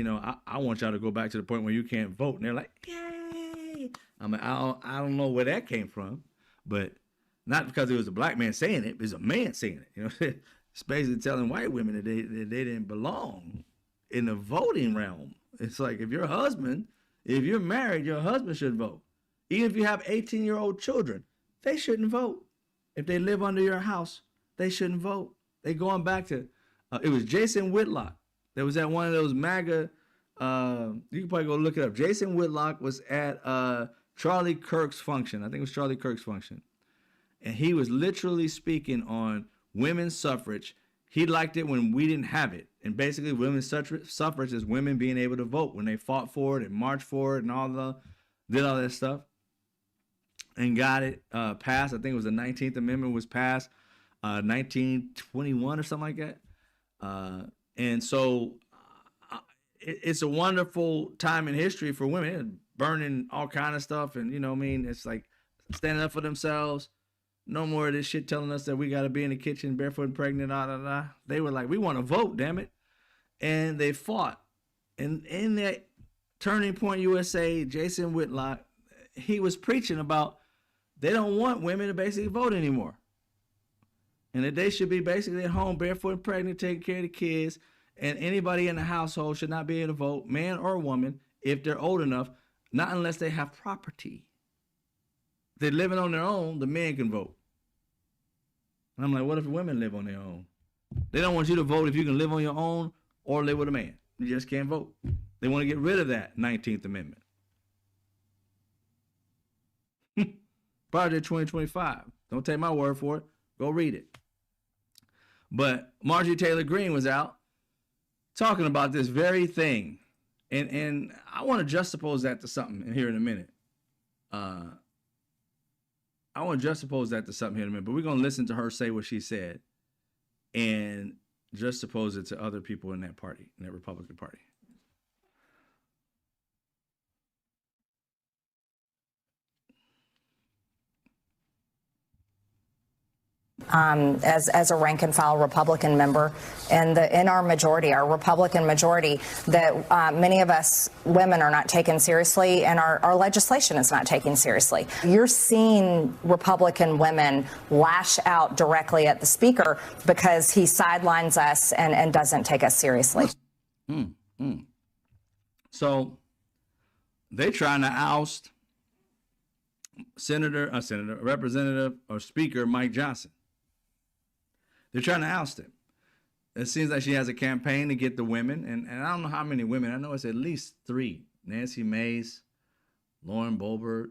I want y'all to go back to the point where you can't vote. And they're like, yay. I mean, I don't know where that came from, but not because it was a black man saying it, it was a man saying it. It's basically telling white women that they didn't belong in the voting realm. It's like if you're married, your husband should vote. Even if you have 18-year-old children, they shouldn't vote. If they live under your house, they shouldn't vote. They going back to, it was Jason Whitlock. There was at one of those MAGA, you can probably go look it up. Jason Whitlock was at Charlie Kirk's function. I think it was Charlie Kirk's function. And he was literally speaking on women's suffrage. He liked it when we didn't have it. And basically women's suffrage is women being able to vote when they fought for it and marched for it and did all that stuff and got it passed. I think it was the 19th Amendment was passed 1921 or something like that. And so it's a wonderful time in history for women, burning all kind of stuff. And, it's like standing up for themselves. No more of this shit telling us that we got to be in the kitchen barefoot and pregnant. They were like, we want to vote, damn it. And they fought. And in that Turning Point USA, Jason Whitlock, he was preaching about they don't want women to basically vote anymore. And that they should be basically at home barefoot and pregnant, taking care of the kids. And anybody in the household should not be able to vote, man or woman, if they're old enough, not unless they have property. If they're living on their own, the men can vote. And I'm like, what if women live on their own? They don't want you to vote if you can live on your own or live with a man. You just can't vote. They want to get rid of that 19th Amendment. Project 2025. Don't take my word for it. Go read it. But Marjorie Taylor Greene was out talking about this very thing. And I want to juxtapose that to something here in a minute. I want to juxtapose that to something here in a minute, but we're going to listen to her say what she said and juxtapose it to other people in that party, in that Republican Party. As a rank and file Republican member, and in our majority, our Republican majority, that many of us women are not taken seriously, and our legislation is not taken seriously. You're seeing Republican women lash out directly at the speaker because he sidelines us and doesn't take us seriously. So they're trying to oust Representative or Speaker Mike Johnson. They're trying to oust him. It seems like she has a campaign to get the women, and I don't know how many women. I know it's at least 3. Nancy Mace, Lauren Boebert,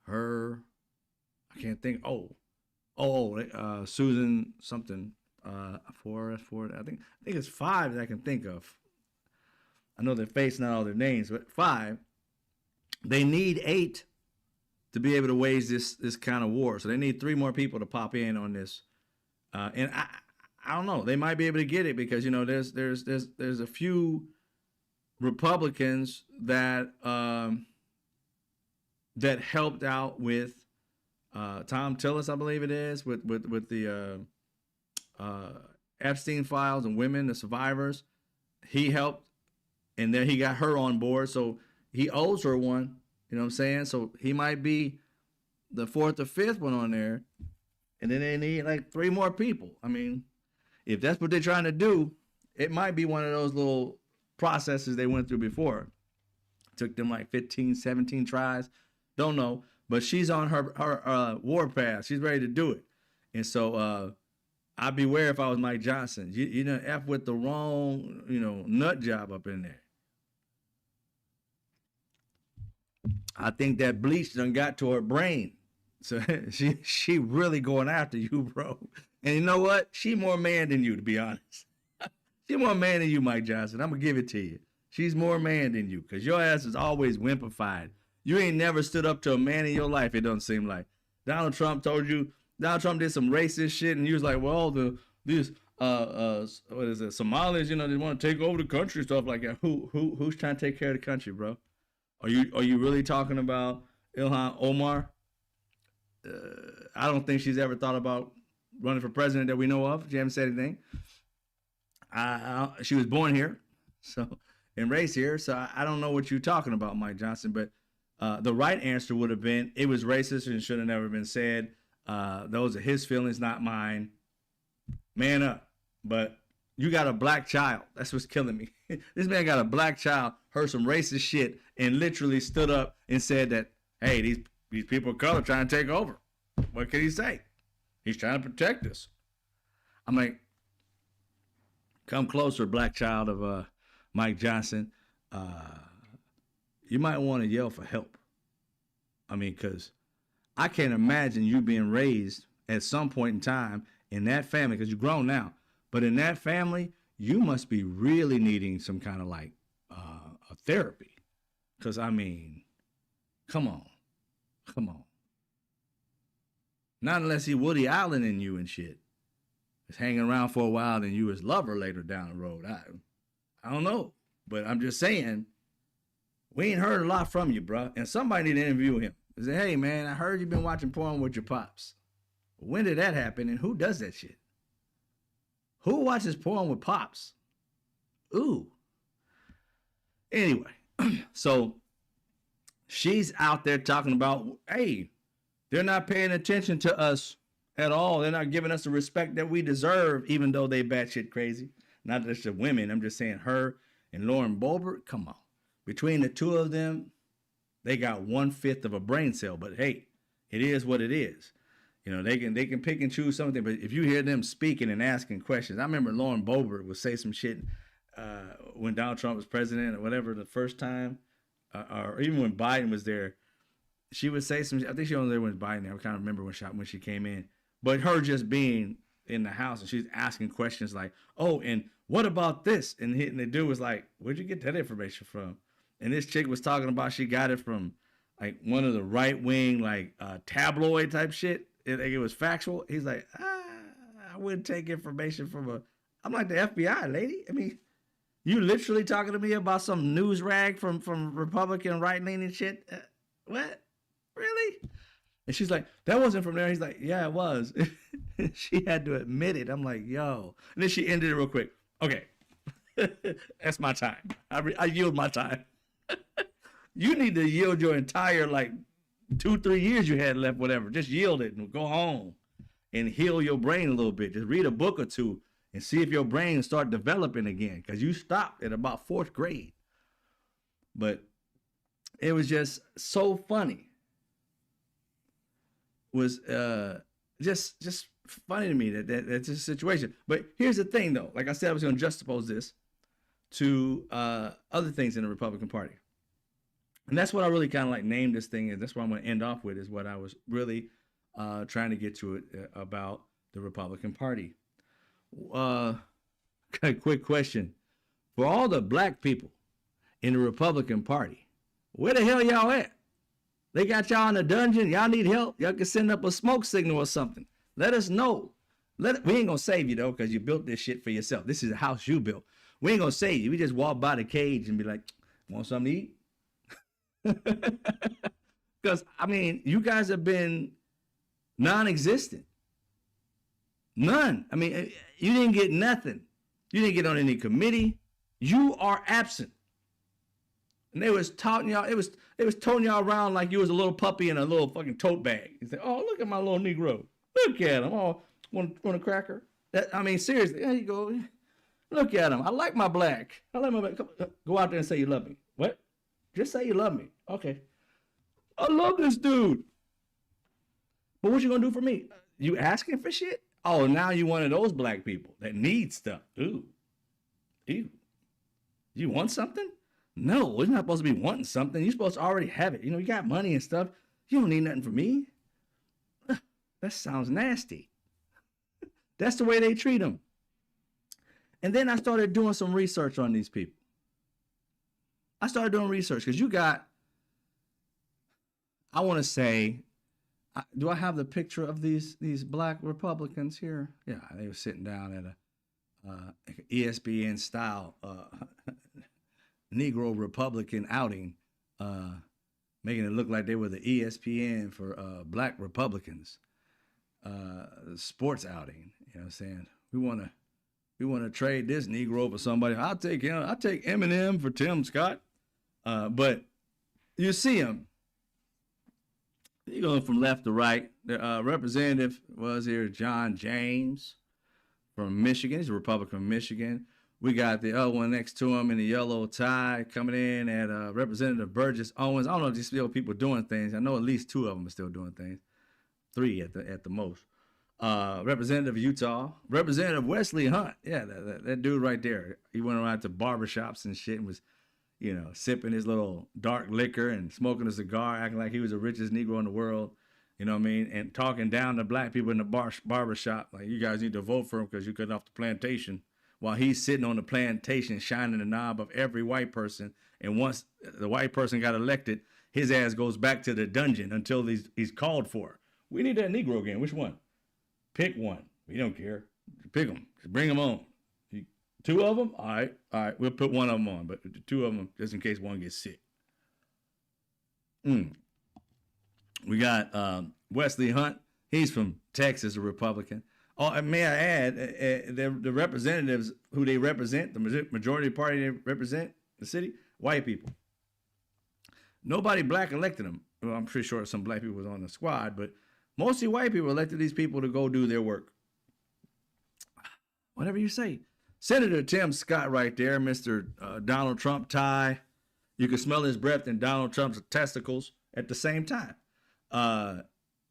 her. I can't think. Susan something. Ford. I think it's 5 that I can think of. I know their face, not all their names, but 5. They need 8 to be able to wage this kind of war. So they need 3 more people to pop in on this. And I don't know. They might be able to get it because there's a few Republicans that that helped out with Tom Tillis, I believe it is, with the Epstein files and women, the survivors. He helped, and then he got her on board, so he owes her one. You know what I'm saying? So he might be the 4th or 5th one on there. And then they need like 3 more people. I mean, if that's what they're trying to do, it might be one of those little processes they went through before. It took them like 15, 17 tries. Don't know. But she's on her war path. She's ready to do it. And so I'd beware if I was Mike Johnson. You done F with the wrong, nut job up in there. I think that bleach done got to her brain. So she really going after you, bro. And you know what? She more man than you, to be honest. She more man than you, Mike Johnson. I'm going to give it to you. She's more man than you because your ass is always wimpified. You ain't never stood up to a man in your life, it doesn't seem like. Donald Trump did some racist shit, and you was like, well, what is it? Somalis, you know, they want to take over the country, stuff like that. Who's trying to take care of the country, bro? Are you really talking about Ilhan Omar? I don't think she's ever thought about running for president that we know of. She hasn't said anything. She was born here, so and raised here, so I don't know what you're talking about, Mike Johnson. But the right answer would have been it was racist and should have never been said. Those are his feelings, not mine. Man up. But you got a black child. That's what's killing me. This man got a black child, heard some racist shit, and literally stood up and said that, hey, these people of color trying to take over. What can he say? He's trying to protect us. I'm like, come closer, black child of Mike Johnson. You might want to yell for help. I mean, because I can't imagine you being raised at some point in time in that family, because you're grown now, but in that family, you must be really needing some kind of like a therapy. Because, I mean, come on. Not unless he Woody Allen in you and shit. It's hanging around for a while and you his lover later down the road. I don't know. But I'm just saying, we ain't heard a lot from you, bro. And somebody need to interview him. Say, hey, man, I heard you've been watching porn with your pops. When did that happen and who does that shit? Who watches porn with pops? Ooh. Anyway, so she's out there talking about, hey, they're not paying attention to us at all. They're not giving us the respect that we deserve, even though they batshit crazy. Not just the women. I'm just saying her and Lauren Boebert. Come on. Between the two of them, they got 1/5 of a brain cell. But hey, it is what it is. You know, they can pick and choose something. But if you hear them speaking and asking questions, I remember Lauren Boebert would say some shit when Donald Trump was president or whatever the first time, or even when Biden was there. She would say some. I think she was there when Biden. I can't remember when she came in. But her just being in the house and she's asking questions like, "Oh, and what about this?" And the dude was like, "Where'd you get that information from?" And this chick was talking about she got it from like one of the right wing like tabloid type shit. It was factual. He's like, I wouldn't take information from a. I'm like the FBI lady. I mean, you literally talking to me about some news rag from Republican right leaning shit. What? Really? And she's like, that wasn't from there. He's like, yeah, it was. She had to admit it. I'm like, yo. And then she ended it real quick. Okay. That's my time. I yield my time. You need to yield your entire, like, 2-3 years you had left, whatever. Just yield it and go home and heal your brain a little bit. Just read a book or two and see if your brain start developing again. Because you stopped at about 4th grade. But it was just so funny. Was just funny to me that's a situation. But here's the thing, though. Like I said, I was going to juxtapose this to other things in the Republican Party. And that's what I really kind of like named this thing. And that's what I'm going to end off with is what I was really trying to get to it about the Republican Party. Quick question. For all the black people in the Republican Party, where the hell y'all at? They got y'all in a dungeon. Y'all need help. Y'all can send up a smoke signal or something. Let us know. We ain't going to save you, though, because you built this shit for yourself. This is a house you built. We ain't going to save you. We just walk by the cage and be like, want something to eat? Because, I mean, you guys have been non-existent. None. I mean, you didn't get nothing. You didn't get on any committee. You are absent. And they was taught y'all, it was toting y'all around like you was a little puppy in a little fucking tote bag. You say, oh, look at my little Negro. Look at him. Oh, want a cracker? I mean, seriously, there you go. Look at him. I like my black. I like my black. Go out there and say you love me. What? Just say you love me. Okay. I love this dude. But what you gonna do for me? You asking for shit? Oh, now you one of those black people that need stuff. Ooh. Ew. You want something? No, you're not supposed to be wanting something. You're supposed to already have it. You know, you got money and stuff. You don't need nothing from me. That sounds nasty. That's the way they treat them. And then I started doing some research on these people. I started doing research because you got, I want to say, do I have the picture of these black Republicans here? Yeah, they were sitting down ESPN style Negro Republican outing, making it look like they were the ESPN for black Republicans. Sports outing. You know what I'm saying? We want to trade this Negro for somebody. I'll take him. I'll take Eminem for Tim Scott. But you see him. You going from left to right. The representative was here, John James from Michigan. He's a Republican from Michigan. We got the other one next to him in the yellow tie coming in at Representative Burgess Owens. I don't know if these still people doing things. I know at least 2 of them are still doing things. 3 at the most. Representative Utah, Representative Wesley Hunt. Yeah, that dude right there. He went around to barbershops and shit and was, sipping his little dark liquor and smoking a cigar, acting like he was the richest Negro in the world. You know what I mean? And talking down to black people in the barbershop, like, you guys need to vote for him because you cut off the plantation, while he's sitting on the plantation shining the knob of every white person. And once the white person got elected, his ass goes back to the dungeon until he's called for. We need that Negro again. Which one? Pick one. We don't care. Pick them. Just bring them on. 2 of them? All right. We'll put 1 of them on, but 2 of them just in case one gets sick. We got Wesley Hunt. He's from Texas, a Republican. Oh, and may I add, the representatives who they represent, the majority party they represent, the city, white people. Nobody black elected them. Well, I'm pretty sure some black people was on the squad, but mostly white people elected these people to go do their work. Whatever you say. Senator Tim Scott right there, Mr. Donald Trump tie. You can smell his breath in Donald Trump's testicles at the same time. And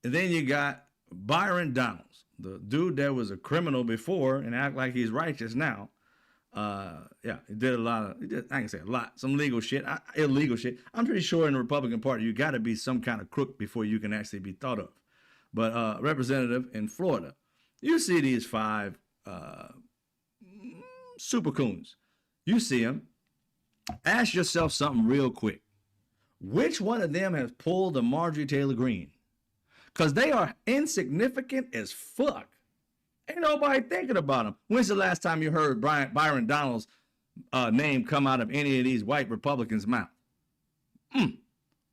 then you got Byron Donalds, the dude that was a criminal before and act like he's righteous now. He did I can say a lot, some legal shit, illegal shit. I'm pretty sure in the Republican Party, you got to be some kind of crook before you can actually be thought of. But representative in Florida, you see these 5 super coons. You see them. Ask yourself something real quick. Which one of them has pulled the Marjorie Taylor Greene? Because they are insignificant as fuck. Ain't nobody thinking about them. When's the last time you heard Byron Donalds' name come out of any of these white Republicans' mouth?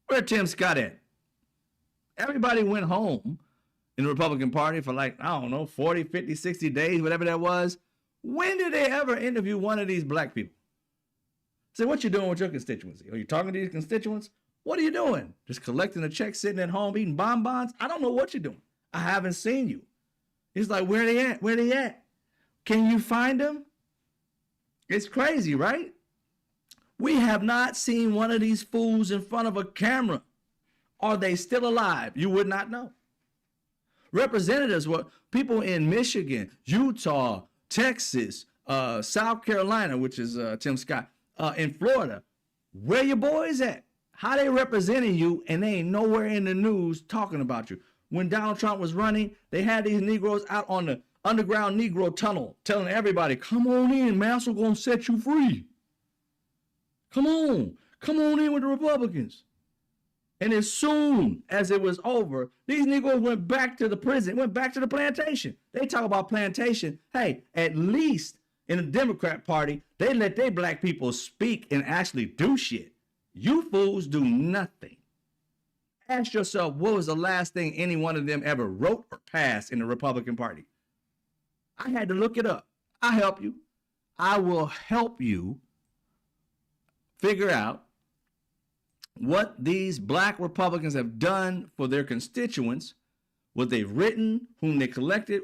Where Tim Scott at? Everybody went home in the Republican Party for 40, 50, 60 days, whatever that was. When did they ever interview one of these black people? Say, what you doing with your constituency? Are you talking to these constituents? What are you doing? Just collecting a check, sitting at home, eating bonbons? I don't know what you're doing. I haven't seen you. He's like, where they at? Where they at? Can you find them? It's crazy, right? We have not seen one of these fools in front of a camera. Are they still alive? You would not know. Representatives were people in Michigan, Utah, Texas, South Carolina, which is Tim Scott, in Florida. Where your boys at? How they representing you and they ain't nowhere in the news talking about you. When Donald Trump was running, they had these Negroes out on the underground Negro tunnel telling everybody, come on in, Master gonna set you free. Come on in with the Republicans. And as soon as it was over, these Negroes went back to the prison, went back to the plantation. They talk about plantation. Hey, at least in the Democrat Party, they let their black people speak and actually do shit. You fools do nothing. Ask yourself, what was the last thing any one of them ever wrote or passed in the Republican Party? I had to look it up. I'll help you. I will help you figure out what these black Republicans have done for their constituents, what they've written, whom they collected,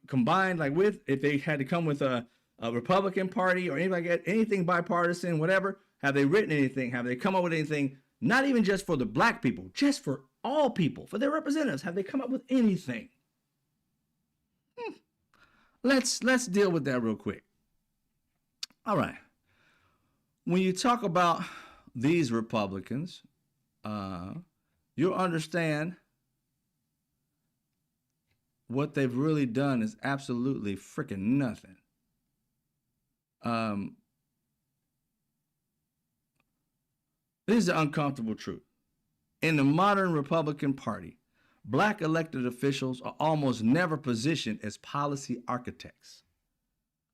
combined with, if they had to come with a Republican Party or anything like that, anything bipartisan, whatever. Have they written anything? Have they come up with anything? Not even just for the black people, just for all people, for their representatives. Have they come up with anything? Let's deal with that real quick. All right. When you talk about these Republicans, you'll understand what they've really done is absolutely freaking nothing. This is the uncomfortable truth. In the modern Republican Party, black elected officials are almost never positioned as policy architects.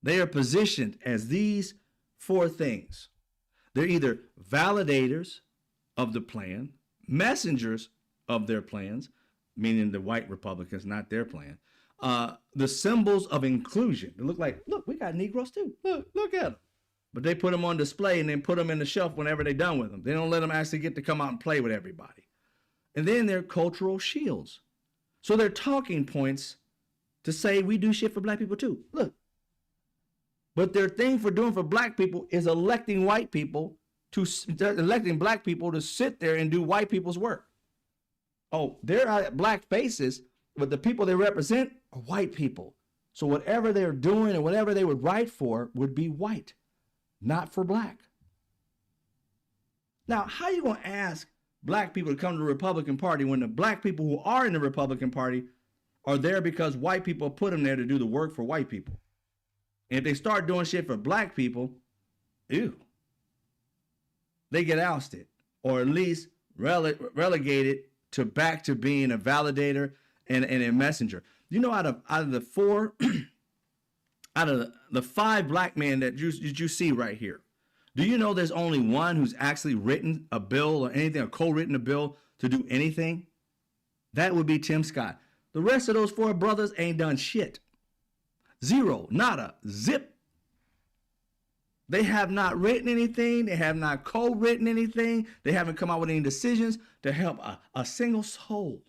They are positioned as these four things. They're either validators of the plan, messengers of their plans, meaning the white Republicans, not their plan. The symbols of inclusion. They look like, look, we got Negroes too. Look at them. But they put them on display and then put them in the shelf whenever they're done with them. They don't let them actually get to come out and play with everybody. And then they're cultural shields. So they're talking points to say we do shit for black people too. Look. But their thing for doing for black people is electing white people electing black people to sit there and do white people's work. Oh, they're black faces, but the people they represent are white people. So whatever they're doing and whatever they would write for would be white, not for black. Now, how are you going to ask black people to come to the Republican Party when the black people who are in the Republican Party are there because white people put them there to do the work for white people? And if they start doing shit for black people, ew, they get ousted or at least relegated to back to being a validator and a messenger. You know, out of the four, out of the five black men that you see right here, do you know there's only one who's actually written a bill or anything, or co-written a bill to do anything? That would be Tim Scott. The rest of those four brothers ain't done shit. Zero, nada, zip. They have not written anything. They have not co-written anything. They haven't come out with any decisions to help a single soul.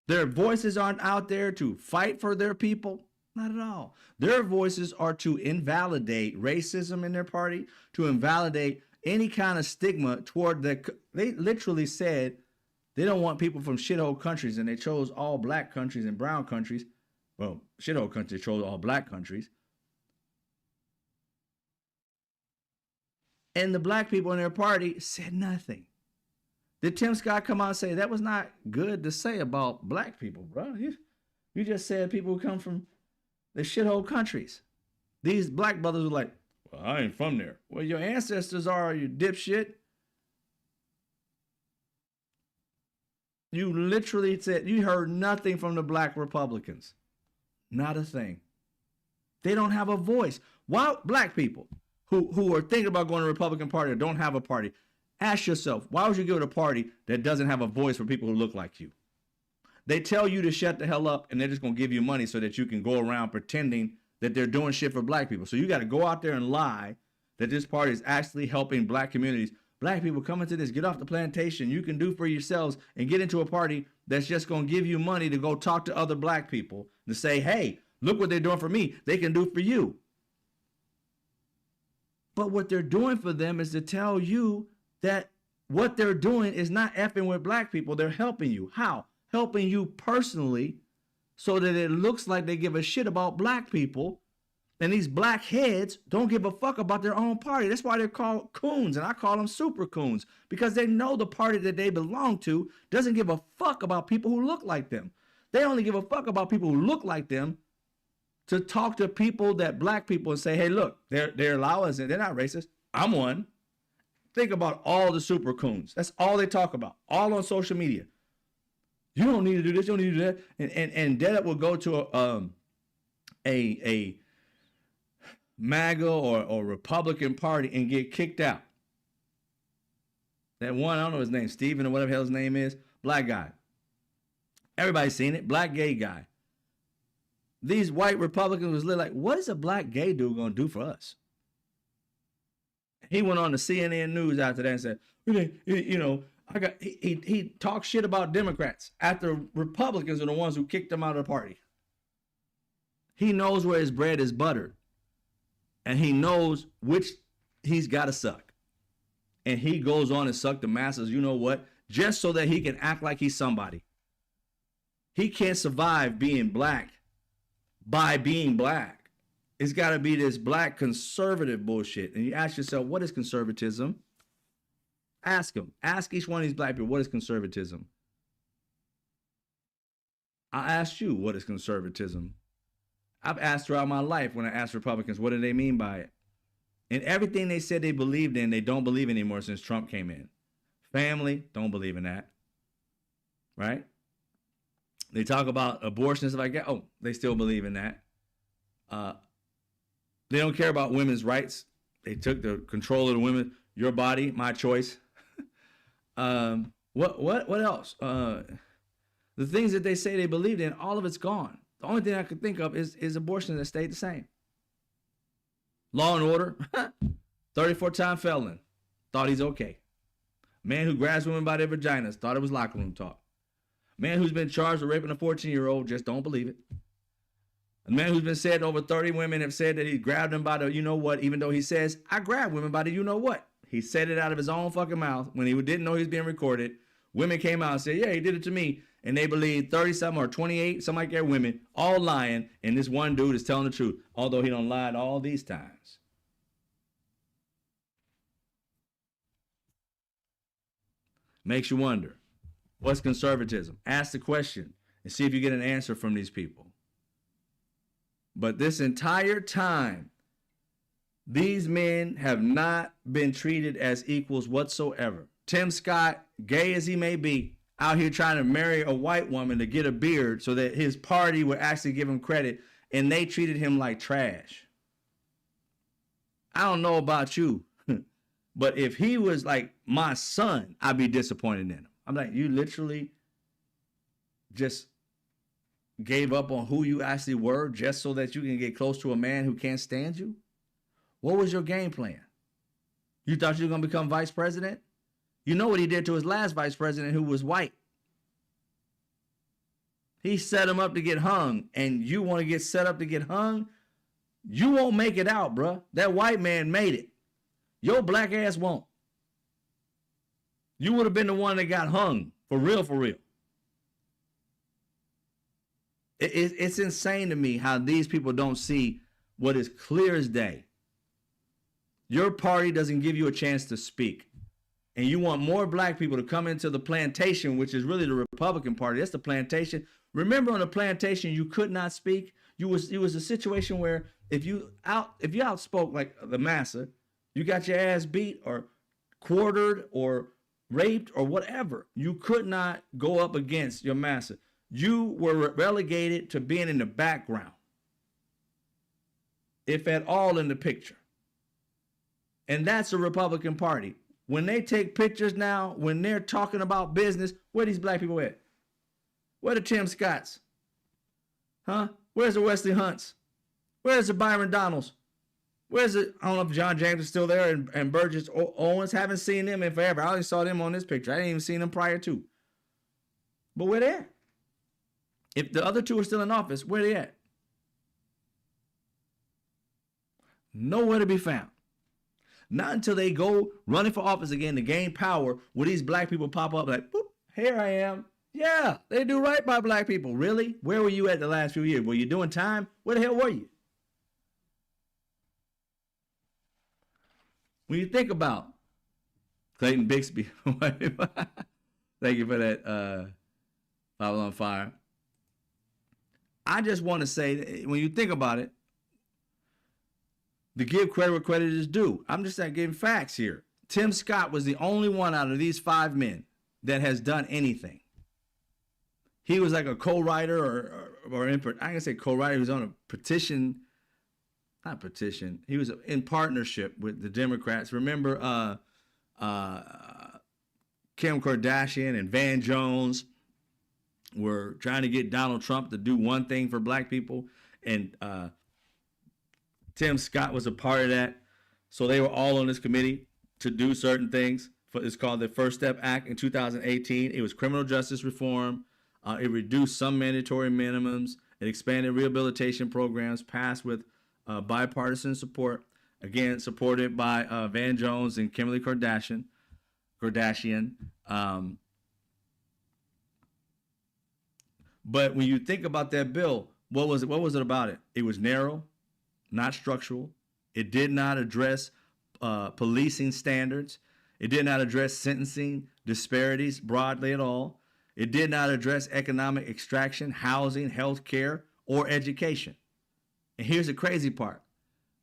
Their voices aren't out there to fight for their people. Not at all. Their voices are to invalidate racism in their party, to invalidate any kind of stigma toward they literally said they don't want people from shithole countries, and they chose all black countries and brown countries. Well, shithole countries chose all black countries. And the black people in their party said nothing. Did Tim Scott come out and say that was not good to say about black people, bro? You just said people who come from the shithole countries. These black brothers were like, well, I ain't from there. Well, your ancestors are, you dipshit. You literally said you heard nothing from the black Republicans. Not a thing. They don't have a voice. Why black people who are thinking about going to the Republican Party or don't have a party, ask yourself, why would you go to a party that doesn't have a voice for people who look like you? They tell you to shut the hell up, and they're just going to give you money so that you can go around pretending that they're doing shit for black people. So you got to go out there and lie that this party is actually helping black communities. Black people, come into this, get off the plantation. You can do for yourselves and get into a party that's just going to give you money to go talk to other black people to say, hey, look what they're doing for me. They can do for you. But what they're doing for them is to tell you that what they're doing is not effing with black people. They're helping you. How? Helping you personally so that it looks like they give a shit about black people. And these black heads don't give a fuck about their own party. That's why they're called coons, and I call them super coons, because they know the party that they belong to doesn't give a fuck about people who look like them. They only give a fuck about people who look like them to talk to people that black people and say, hey, look, they're allowing us, they're not racist. I'm one. Think about all the super coons. That's all they talk about, all on social media. You don't need to do this, you don't need to do that. And Dead will go to a MAGA or Republican Party and get kicked out. That one, I don't know his name, Steven or whatever the hell his name is, black guy. Everybody's seen it, black gay guy. These white Republicans was like, what is a black gay dude gonna do for us? He went on the CNN News after that and said, he talked shit about Democrats after Republicans are the ones who kicked him out of the party. He knows where his bread is buttered. And he knows which he's got to suck. And he goes on and suck the masses, you know what? Just so that he can act like he's somebody. He can't survive being black by being black. It's got to be this black conservative bullshit. And you ask yourself, what is conservatism? Ask them. Ask each one of these black people, what is conservatism? I asked you, what is conservatism? I've asked throughout my life when I asked Republicans, what do they mean by it? And everything they said they believed in, they don't believe anymore since Trump came in. Family, don't believe in that. Right? They talk about abortion and stuff like that. Oh, they still believe in that. They don't care about women's rights. They took the control of the women. Your body, my choice. What else? The things that they say they believed in, all of it's gone. The only thing I could think of is abortion that stayed the same. Law and order, 34-time felon, thought he's okay. Man who grabs women by their vaginas, thought it was locker room talk. Man who's been charged with raping a 14-year-old, just don't believe it. A man who's been said over 30 women have said that he grabbed them by the you know what, even though he says, I grabbed women by the you know what. He said it out of his own fucking mouth when he didn't know he was being recorded. Women came out and said, yeah, he did it to me. And they believe 30-something or 28, something like that, women, all lying. And this one dude is telling the truth, although he don't lied all these times. Makes you wonder, what's conservatism? Ask the question and see if you get an answer from these people. But this entire time, these men have not been treated as equals whatsoever. Tim Scott, gay as he may be, out here trying to marry a white woman to get a beard so that his party would actually give him credit, and they treated him like trash. I don't know about you, but if he was like my son, I'd be disappointed in him. I'm like, you literally just gave up on who you actually were just so that you can get close to a man who can't stand you? What was your game plan? You thought you were going to become vice president? You know what he did to his last vice president who was white. He set him up to get hung, and you want to get set up to get hung? You won't make it out, bruh. That white man made it. Your black ass won't. You would have been the one that got hung, for real, for real. It's insane to me how these people don't see what is clear as day. Your party doesn't give you a chance to speak. And you want more black people to come into the plantation, which is really the Republican Party. That's the plantation. Remember, on the plantation, you could not speak. It was a situation where if you outspoke like the massa, you got your ass beat or quartered or raped or whatever. You could not go up against your massa. You were relegated to being in the background, if at all in the picture. And that's the Republican Party. When they take pictures now, when they're talking about business, where these black people at? Where the Tim Scotts? Huh? Where's the Wesley Hunts? Where's the Byron Donalds? Where's the, I don't know if John James is still there and Burgess Owens. Haven't seen them in forever. I only saw them on this picture. I didn't even see them prior to. But where they at? If the other two are still in office, where they at? Nowhere to be found. Not until they go running for office again to gain power, will these black people pop up like, boop, here I am. Yeah, they do right by black people. Really? Where were you at the last few years? Were you doing time? Where the hell were you? When you think about Clayton Bixby, thank you for that, Bible on Fire. I just want to say, when you think about it, to give credit where credit is due. I'm just not giving facts here. Tim Scott was the only one out of these 5 men that has done anything. He was like a co-writer or I can say co-writer. He was on a petition, not petition. He was in partnership with the Democrats. Remember Kim Kardashian and Van Jones were trying to get Donald Trump to do one thing for black people, and Tim Scott was a part of that. So they were all on this committee to do certain things. It's called the First Step Act in 2018. It was criminal justice reform. It reduced some mandatory minimums. It expanded rehabilitation programs, passed with bipartisan support. Again, supported by Van Jones and Kimberly Kardashian. But when you think about that bill, what was it about it? It was narrow, not structural. It did not address policing standards. It did not address sentencing disparities broadly at all. It did not address economic extraction, housing, health care, or education. And here's the crazy part.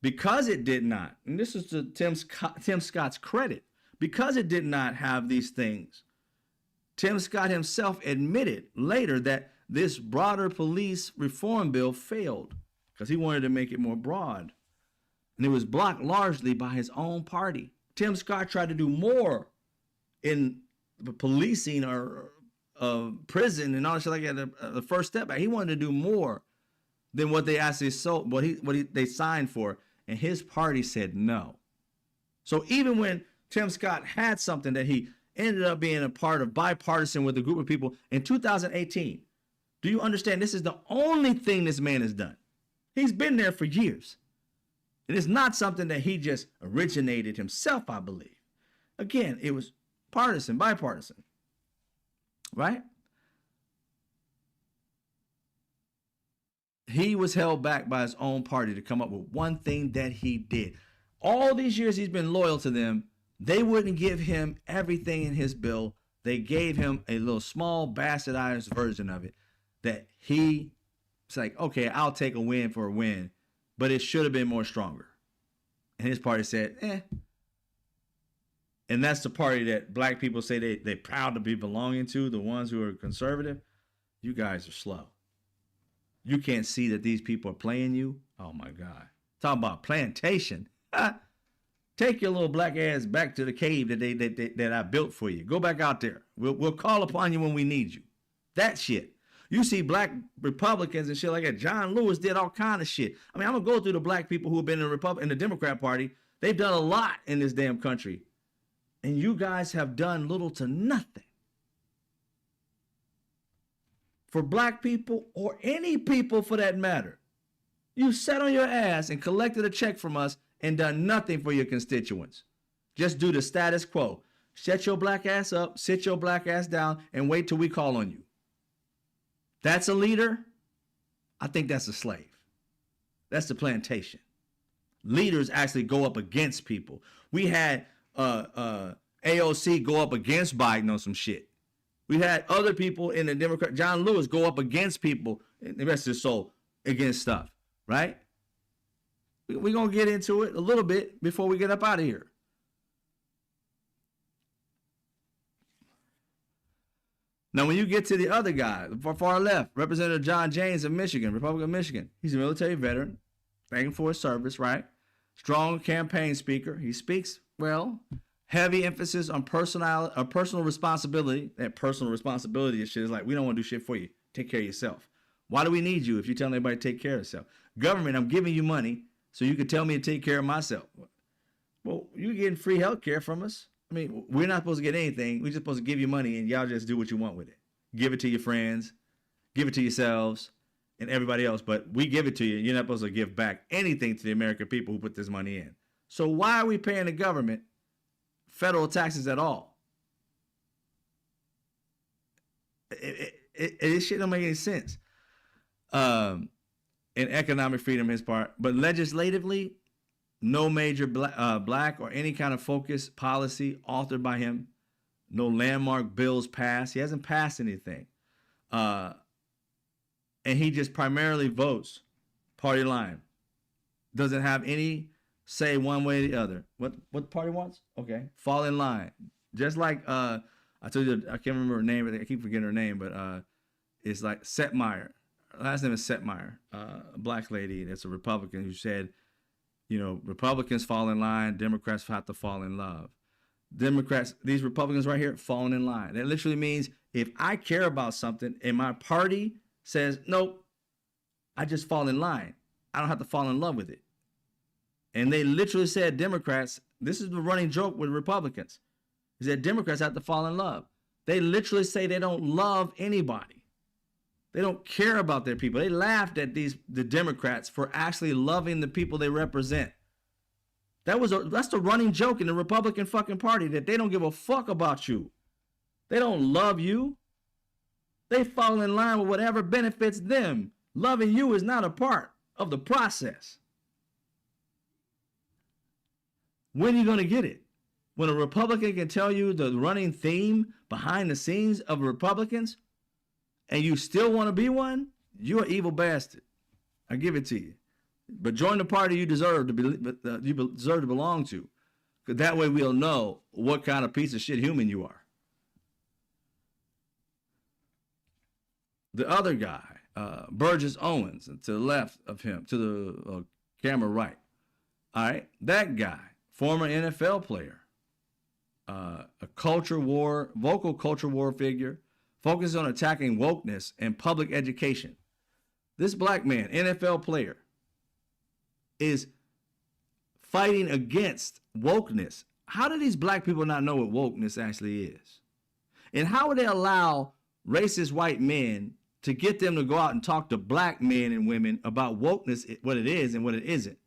Because it did not, and this is to Tim Scott's credit, because it did not have these things, Tim Scott himself admitted later that this broader police reform bill failed because he wanted to make it more broad. And it was blocked largely by his own party. Tim Scott tried to do more in the policing or prison and all that shit like that. The First Step Act. He wanted to do more than what they actually sold, they signed for, and his party said no. So even when Tim Scott had something that he ended up being a part of bipartisan with a group of people in 2018, do you understand? This is the only thing this man has done. He's been there for years. And it's not something that he just originated himself, I believe. Again, it was bipartisan, right? He was held back by his own party to come up with one thing that he did. All these years he's been loyal to them. They wouldn't give him everything in his bill. They gave him a little small bastardized version of it that it's like, okay, I'll take a win for a win, but it should have been more stronger. And his party said, eh. And that's the party that black people say they're proud to be belonging to, the ones who are conservative. You guys are slow. You can't see that these people are playing you. Oh my God. Talking about plantation. Take your little black ass back to the cave that I built for you. Go back out there. We'll call upon you when we need you. That shit. You see black Republicans and shit like that. John Lewis did all kind of shit. I mean, I'm gonna go through the black people who have been in the Democrat Party. They've done a lot in this damn country. And you guys have done little to nothing for black people or any people for that matter. You sat on your ass and collected a check from us and done nothing for your constituents. Just do the status quo. Shut your black ass up, sit your black ass down, and wait till we call on you. That's a leader? I think that's a slave. That's the plantation. Leaders actually go up against people. We had AOC go up against Biden on some shit. We had other people in the Democrat, John Lewis, go up against people, and the rest of his soul, against stuff, right? We're going to get into it a little bit before we get up out of here. Now, when you get to the other guy, the far left, Representative John James of Michigan, Republican of Michigan, he's a military veteran, thanking for his service, right? Strong campaign speaker. He speaks well. Heavy emphasis on personal responsibility. That personal responsibility and shit is like, we don't want to do shit for you. Take care of yourself. Why do we need you if you're telling everybody to take care of yourself? Government, I'm giving you money so you can tell me to take care of myself. Well, you're getting free health care from us. I mean, we're not supposed to get anything. We're just supposed to give you money and y'all just do what you want with it. Give it to your friends, give it to yourselves and everybody else. But we give it to you. You're not supposed to give back anything to the American people who put this money in. So why are we paying the government federal taxes at all? This shit don't make any sense. In economic freedom, his part, but legislatively, no major black or any kind of focused policy authored by him. No landmark bills passed. He hasn't passed anything. And he just primarily votes party line. Doesn't have any say one way or the other. What the party wants? Okay. Fall in line. Just like I told you, I can't remember her name, I keep forgetting her name, but it's like Setmeyer. Her last name is Setmeyer, a black lady that's a Republican who said, you know, Republicans fall in line, Democrats have to fall in love. Democrats, these Republicans right here, falling in line. That literally means if I care about something and my party says, nope, I just fall in line. I don't have to fall in love with it. And they literally said Democrats, this is the running joke with Republicans, is that Democrats have to fall in love. They literally say they don't love anybody. They don't care about their people. They laughed at the Democrats for actually loving the people they represent. That's the running joke in the Republican fucking party, that they don't give a fuck about you. They don't love you. They fall in line with whatever benefits them. Loving you is not a part of the process. When are you going to get it? When a Republican can tell you the running theme behind the scenes of Republicans, and you still want to be one, you're an evil bastard. I give it to you. But join the party you deserve to belong to, because that way we'll know what kind of piece of shit human you are. The other guy, Burgess Owens, to the left of him, to the camera right. All right, that guy, former NFL player, a vocal culture war figure, focused on attacking wokeness and public education. This black man, NFL player, is fighting against wokeness. How do these black people not know what wokeness actually is? And how would they allow racist white men to get them to go out and talk to black men and women about wokeness, what it is and what it isn't?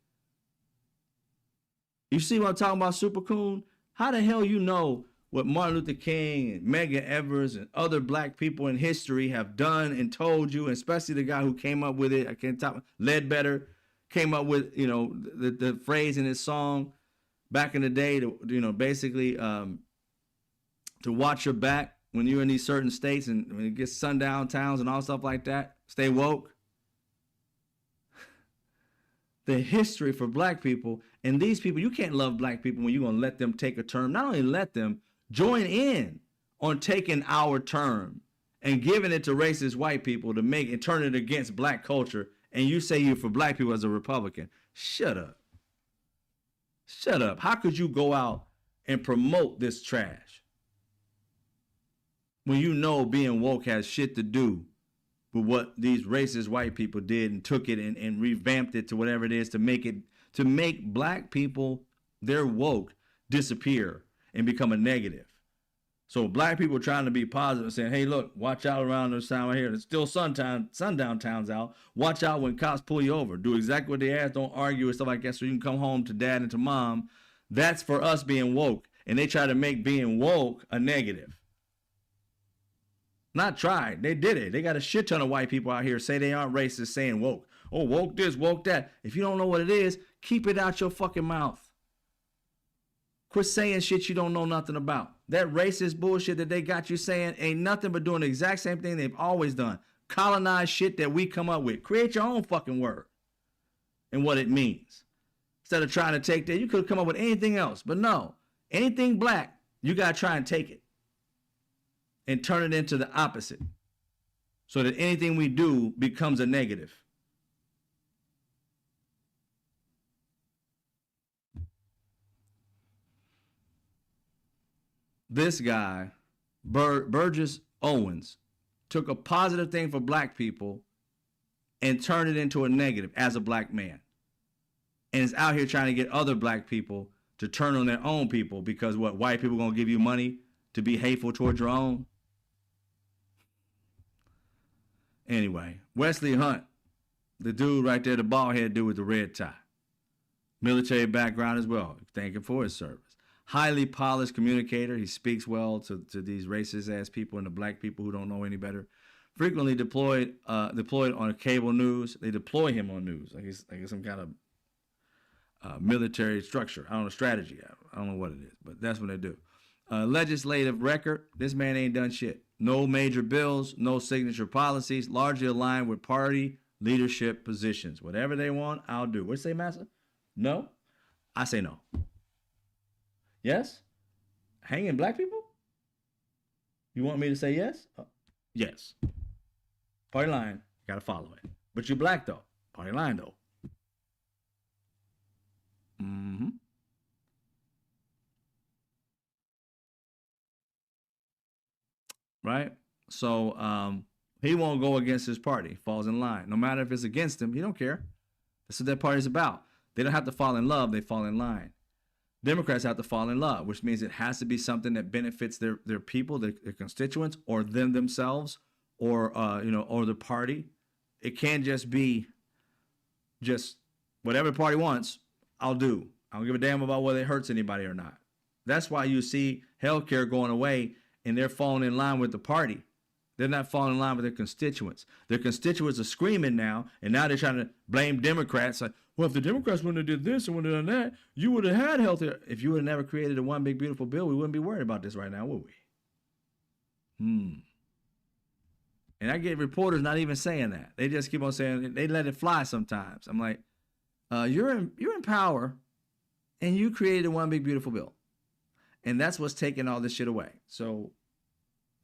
You see what I'm talking about, Super Coon? How the hell you know what Martin Luther King and Medgar Evers and other black people in history have done and told you, especially the guy who came up with it, I can't talk, Ledbetter, came up with, the phrase in his song back in the day to, basically to watch your back when you're in these certain states and when it gets sundown towns and all stuff like that. Stay woke. The history for black people and these people, you can't love black people when you're going to let them take a term. Not only let them, join in on taking our term and giving it to racist white people to make and turn it against black culture. And you say you're for black people as a Republican. Shut up. Shut up. How could you go out and promote this trash when you know being woke has shit to do with what these racist white people did and took it and revamped it to whatever it is to make black people, their woke, disappear and become a negative. So black people trying to be positive, saying, hey, look, watch out around this town right here. There's still sundown towns out. Watch out when cops pull you over. Do exactly what they ask. Don't argue and stuff like that so you can come home to dad and to mom. That's for us being woke. And they try to make being woke a negative. Not try. They did it. They got a shit ton of white people out here say they aren't racist saying woke. Oh, woke this, woke that. If you don't know what it is, keep it out your fucking mouth. Quit saying shit you don't know nothing about. That racist bullshit that they got you saying ain't nothing but doing the exact same thing they've always done. Colonized shit that we come up with. Create your own fucking word and what it means. Instead of trying to take that, you could have come up with anything else. But no, anything black, you got to try and take it and turn it into the opposite so that anything we do becomes a negative. This guy, Burgess Owens, took a positive thing for black people and turned it into a negative as a black man. And is out here trying to get other black people to turn on their own people because what, white people going to give you money to be hateful towards your own? Anyway, Wesley Hunt, the dude right there, the bald head dude with the red tie. Military background as well. Thank him for his service. Highly polished communicator. He speaks well to these racist ass people and the black people who don't know any better. Frequently deployed on cable news. They deploy him on news. Like he's some kind of military structure. I don't know, strategy. I don't know what it is, but that's what they do. Legislative record. This man ain't done shit. No major bills, no signature policies, largely aligned with party leadership positions. Whatever they want, I'll do. What you say, Massa? No? I say no. Yes? Hanging black people? You want me to say yes? Yes. Party line, gotta follow it. But you're black though. Party line though. Mm-hmm. Right? So he won't go against his party. Falls in line. No matter if it's against him, he don't care. That's what that party's about. They don't have to fall in love, they fall in line. Democrats have to fall in love, which means it has to be something that benefits their people, their constituents, or them themselves, or or the party. It can't just be just whatever the party wants, I'll do. I don't give a damn about whether it hurts anybody or not. That's why you see healthcare going away and they're falling in line with the party. They're not falling in line with their constituents. Their constituents are screaming now, and now they're trying to blame Democrats. Like, well, if the Democrats wouldn't have did this and wouldn't have done that, you would have had health care. If you would have never created a one big beautiful bill, we wouldn't be worried about this right now, would we? And I get reporters not even saying that. They just keep on saying, they let it fly sometimes. I'm like, you're in power, and you created a one big beautiful bill. And that's what's taking all this shit away. So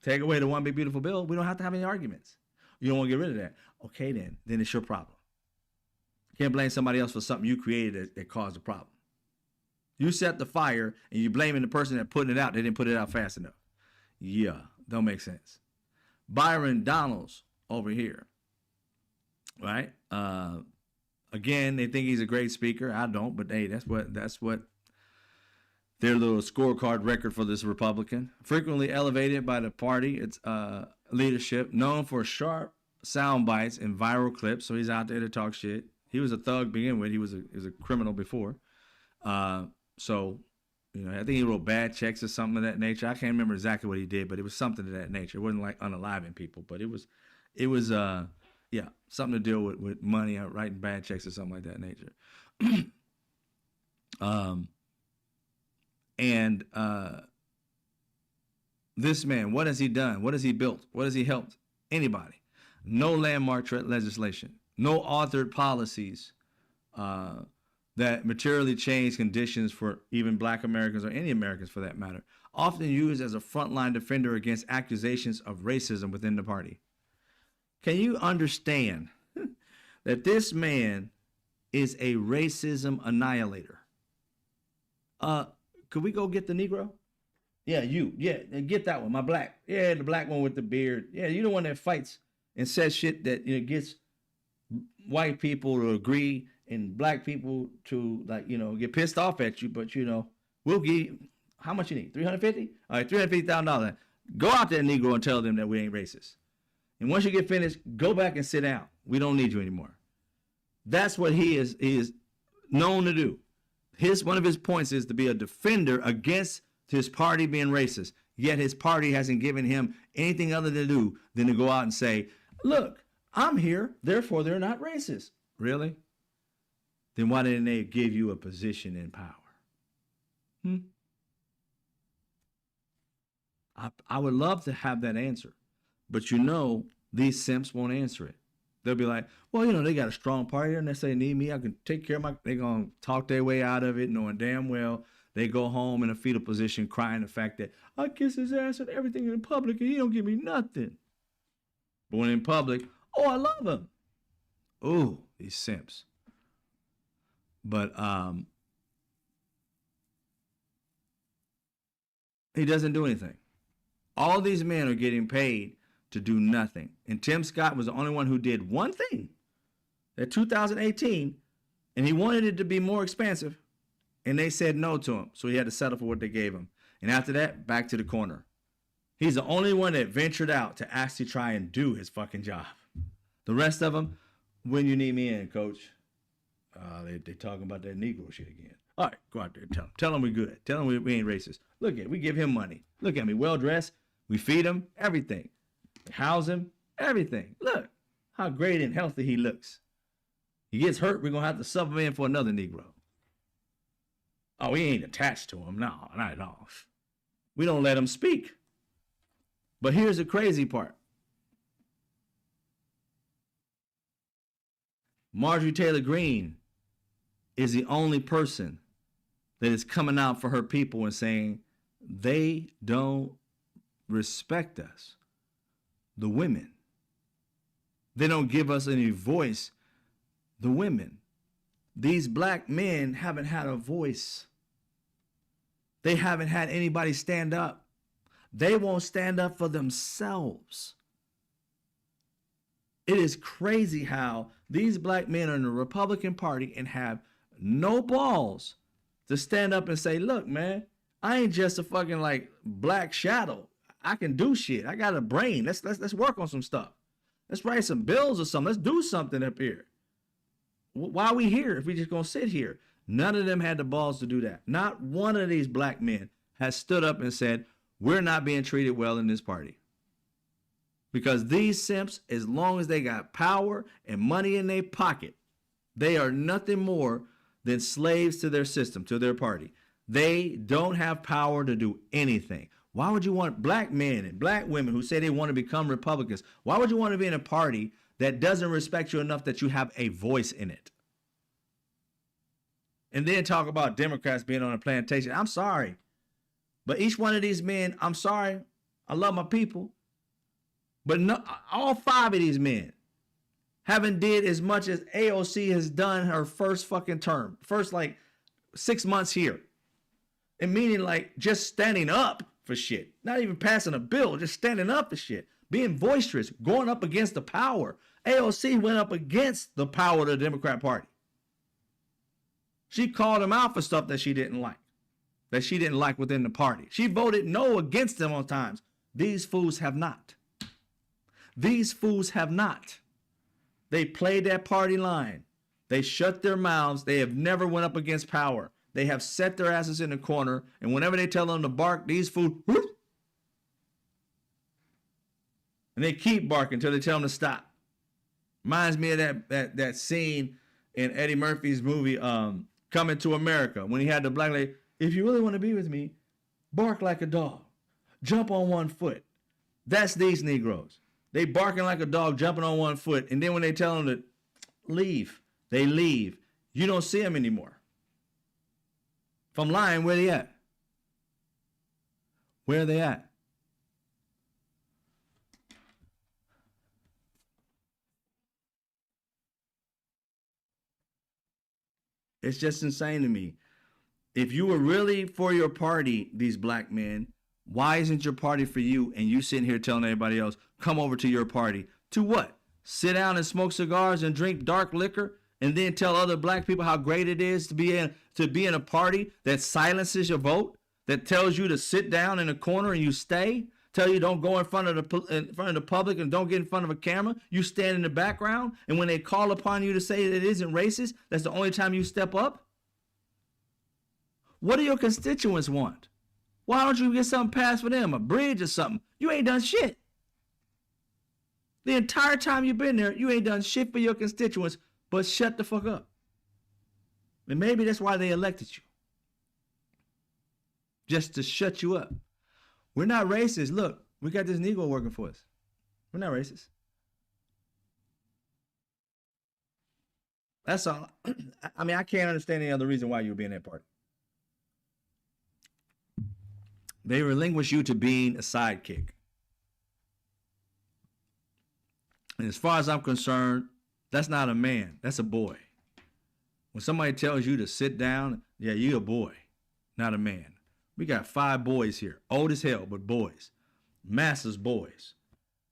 take away the one big beautiful bill, we don't have to have any arguments. You don't want to get rid of that. Okay, then it's your problem. Can't blame somebody else for something you created that caused the problem. You set the fire and you're blaming the person that putting it out. They didn't put it out fast enough. Yeah, don't make sense. Byron Donalds over here, right? Again, they think he's a great speaker. I don't, but hey, that's what their little scorecard record for this Republican. Frequently elevated by the party, its leadership, known for sharp sound bites and viral clips. So he's out there to talk shit. He was a thug to begin with. He was a criminal before. So, you know, I think he wrote bad checks or something of that nature. I can't remember exactly what he did, but it was something of that nature. It wasn't like unaliving people, but it was yeah, something to deal with money, writing bad checks or something like that nature. This man, what has he done? What has he built? What has he helped? Anybody? No landmark legislation, no authored policies that materially change conditions for even Black Americans or any Americans for that matter, often used as a frontline defender against accusations of racism within the party. Can you understand that this man is a racism annihilator? Could we go get the Negro? Yeah, you. Yeah, get that one. My black. Yeah, the black one with the beard. Yeah, you the one that fights and says shit that gets white people to agree and black people to get pissed off at you. But we'll give you, how much you need? $350? All right, $350,000. Go out there, Negro, and tell them that we ain't racist. And once you get finished, go back and sit down. We don't need you anymore. That's what he is known to do. One of his points is to be a defender against his party being racist. Yet his party hasn't given him anything other to do than to go out and say, look, I'm here, therefore they're not racist. Really? Then why didn't they give you a position in power? I would love to have that answer. But these simps won't answer it. They'll be like, well, they got a strong party and they say, need me, I can take care of they're going to talk their way out of it, knowing damn well they go home in a fetal position crying the fact that I kiss his ass and everything in public and he don't give me nothing. But when in public, oh, I love him. Ooh, these simps. But he doesn't do anything. All these men are getting paid to do nothing. And Tim Scott was the only one who did one thing at 2018, and he wanted it to be more expansive, and they said no to him. So he had to settle for what they gave him. And after that, back to the corner. He's the only one that ventured out to actually try and do his fucking job. The rest of them, when you need me in, coach, they talking about that Negro shit again. All right, go out there and tell them. Tell them we're good. Tell them we ain't racist. Look at we give him money. Look at me, well-dressed. We feed him, everything. House him, everything. Look how great and healthy he looks. He gets hurt, we're going to have to sub him in for another Negro. Oh, we ain't attached to him. No, not at all. We don't let him speak. But here's the crazy part. Marjorie Taylor Greene is the only person that is coming out for her people and saying they don't respect us. The women. They don't give us any voice. The women. These black men haven't had a voice. They haven't had anybody stand up. They won't stand up for themselves. It is crazy how these black men are in the Republican Party and have no balls to stand up and say, look, man, I ain't just a fucking black shadow. I can do shit. I got a brain. Let's work on some stuff. Let's write some bills or something. Let's do something up here. Why are we here if we just gonna sit here? None of them had the balls to do that. Not one of these black men has stood up and said, we're not being treated well in this party. Because these simps, as long as they got power and money in their pocket, they are nothing more than slaves to their system, to their party. They don't have power to do anything. Why would you want black men and black women who say they want to become Republicans? Why would you want to be in a party that doesn't respect you enough that you have a voice in it? And then talk about Democrats being on a plantation. I'm sorry. But each one of these men, I'm sorry. I love my people. But no, all 5 of these men haven't did as much as AOC has done her first fucking term. First, like, 6 months here. And meaning, like, just standing up for shit. Not even passing a bill, just standing up for shit. Being boisterous, going up against the power. AOC went up against the power of the Democrat Party. She called them out for stuff that she didn't like. That she didn't like within the party. She voted no against them on times. These fools have not. These fools have not. They played that party line. They shut their mouths. They have never went up against power. They have set their asses in the corner, and whenever they tell them to bark, these fools, whoop, and they keep barking until they tell them to stop. Reminds me of that scene in Eddie Murphy's movie Coming to America, when he had the black lady, if you really want to be with me, bark like a dog, jump on one foot. That's these Negroes. They barking like a dog, jumping on one foot, and then when they tell them to leave, they leave. You don't see them anymore. If I'm lying, where they at? Where are they at? It's just insane to me. If you were really for your party, these black men, why isn't your party for you? And you sitting here telling everybody else, come over to your party. To what? Sit down and smoke cigars and drink dark liquor and then tell other black people how great it is to be in a party that silences your vote, that tells you to sit down in a corner and you stay, tell you don't go in front of the public and don't get in front of a camera. You stand in the background, and when they call upon you to say that it isn't racist, that's the only time you step up. What do your constituents want? Why don't you get something passed for them, a bridge or something? You ain't done shit. The entire time you've been there, you ain't done shit for your constituents, but shut the fuck up. And maybe that's why they elected you. Just to shut you up. We're not racist. Look, we got this Negro working for us. We're not racist. That's all. I mean, I can't understand any other reason why you would be in that party. They relinquish you to being a sidekick. And as far as I'm concerned, that's not a man. That's a boy. When somebody tells you to sit down, yeah, you're a boy, not a man. We got 5 boys here, old as hell, but boys, master's boys,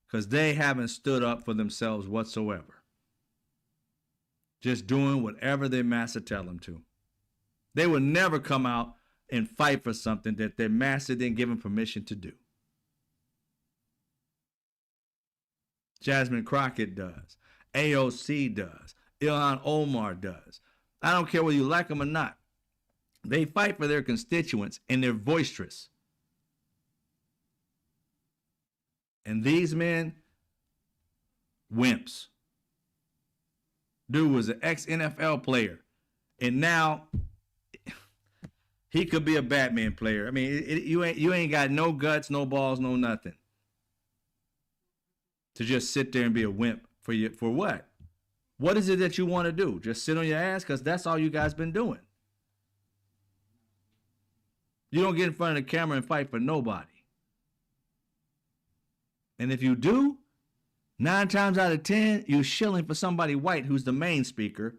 because they haven't stood up for themselves whatsoever. Just doing whatever their master tell them to. They would never come out and fight for something that their master didn't give them permission to do. Jasmine Crockett does. AOC does. Ilhan Omar does. I don't care whether you like them or not. They fight for their constituents and they're boisterous. And these men, wimps. Dude was an ex-NFL player. And now he could be a Batman player. I mean, you ain't got no guts, no balls, no nothing. To just sit there and be a wimp for what? What is it that you want to do? Just sit on your ass? Because that's all you guys been doing. You don't get in front of the camera and fight for nobody. And if you do, 9 times out of 10, you're shilling for somebody white who's the main speaker.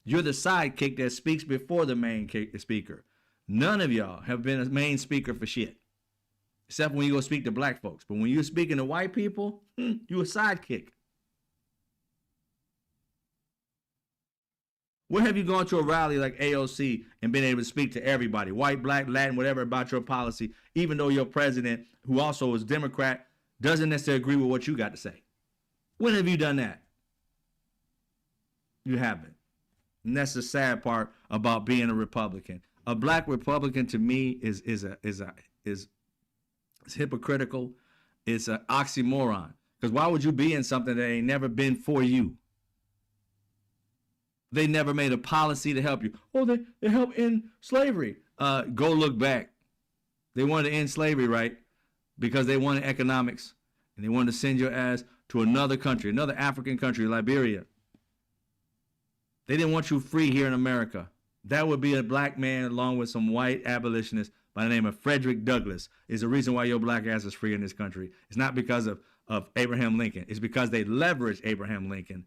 You're the sidekick that speaks before the main speaker. None of y'all have been a main speaker for shit. Except when you go speak to black folks. But when you're speaking to white people, you're a sidekick. Where have you gone to a rally like AOC and been able to speak to everybody, white, black, Latin, whatever, about your policy, even though your president, who also is Democrat, doesn't necessarily agree with what you got to say? When have you done that? You haven't. And that's the sad part about being a Republican. A black Republican to me is hypocritical. It's an oxymoron. Because why would you be in something that ain't never been for you? They never made a policy to help you. Oh, they help end slavery. Go look back. They wanted to end slavery, right? Because they wanted economics. And they wanted to send your ass to another country, another African country, Liberia. They didn't want you free here in America. That would be a black man along with some white abolitionists by the name of Frederick Douglass is the reason why your black ass is free in this country. It's not because of Abraham Lincoln. It's because they leveraged Abraham Lincoln.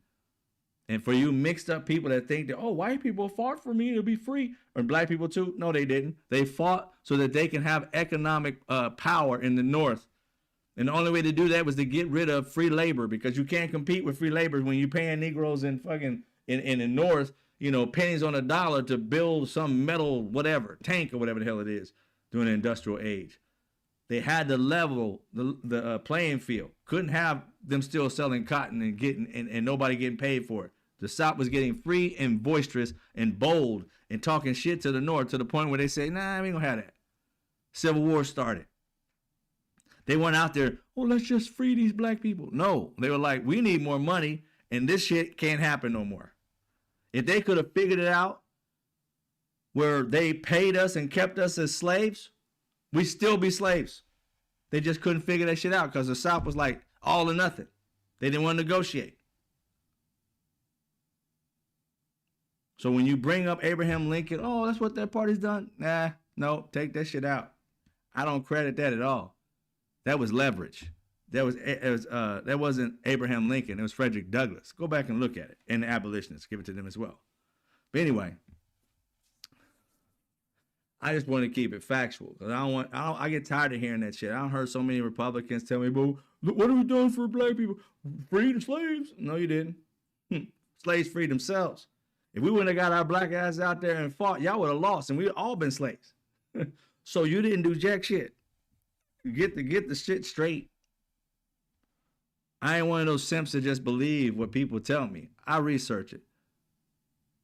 And for you mixed up people that think that, oh, white people fought for me to be free, or black people too. No, they didn't. They fought so that they can have economic power in the North. And the only way to do that was to get rid of free labor, because you can't compete with free labor when you're paying Negroes in fucking in the North, you know, pennies on a dollar to build some metal, whatever, tank or whatever the hell it is during the industrial age. They had to level the playing field. Couldn't have them still selling cotton and getting and nobody getting paid for it. The South was getting free and boisterous and bold and talking shit to the North to the point where they say, nah, we ain't gonna have that. Civil War started. They went out there, oh, let's just free these black people. No, they were like, we need more money and this shit can't happen no more. If they could have figured it out where they paid us and kept us as slaves, we'd still be slaves. They just couldn't figure that shit out because the South was like all or nothing. They didn't want to negotiate. So when you bring up Abraham Lincoln, oh, that's what that party's done. Nah, no, take that shit out. I don't credit that at all. That was leverage. That wasn't Abraham Lincoln. It was Frederick Douglass. Go back and look at it. And the abolitionists, give it to them as well. But anyway, I just want to keep it factual because I get tired of hearing that shit. I heard so many Republicans tell me, "Boo, what have we done for black people? Freed the slaves?" No, you didn't. Slaves freed themselves. If we wouldn't have got our black ass out there and fought, y'all would have lost, and we'd all been slaves. So you didn't do jack shit. Get the shit straight. I ain't one of those simps that just believe what people tell me. I research it.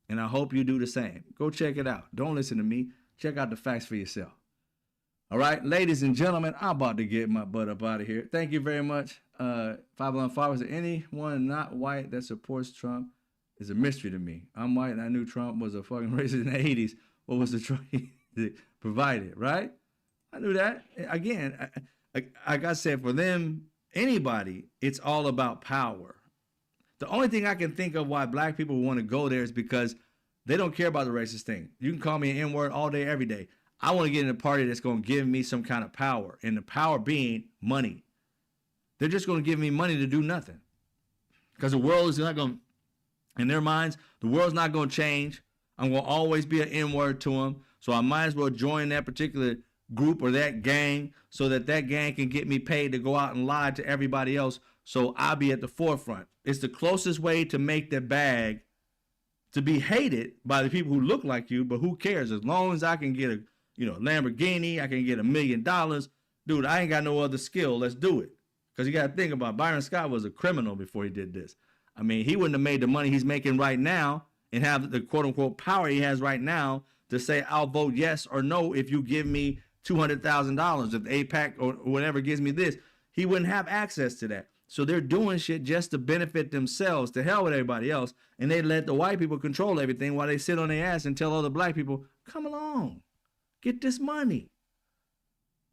And I hope you do the same. Go check it out. Don't listen to me. Check out the facts for yourself. All right, ladies and gentlemen, I'm about to get my butt up out of here. Thank you very much. 515, is there anyone not white that supports Trump? Is a mystery to me. I'm white and I knew Trump was a fucking racist in the 80s. What was the Trump provided, right? I knew that. Again, like I said, for them, anybody, it's all about power. The only thing I can think of why black people want to go there is because they don't care about the racist thing. You can call me an N-word all day, every day. I want to get in a party that's going to give me some kind of power, and the power being money. They're just going to give me money to do nothing because the world is not going to, in their minds, the world's not going to change. I'm going to always be an N-word to them, so I might as well join that particular group or that gang so that gang can get me paid to go out and lie to everybody else so I'll be at the forefront. It's the closest way to make the bag to be hated by the people who look like you, but who cares? As long as I can get a Lamborghini, I can get $1 million. Dude, I ain't got no other skill. Let's do it. Because you got to think about Byron Scott was a criminal before he did this. I mean, he wouldn't have made the money he's making right now and have the quote unquote power he has right now to say, I'll vote yes or no if you give me $200,000, if AIPAC or whatever gives me this. He wouldn't have access to that. So they're doing shit just to benefit themselves, to hell with everybody else. And they let the white people control everything while they sit on their ass and tell other black people, come along, get this money.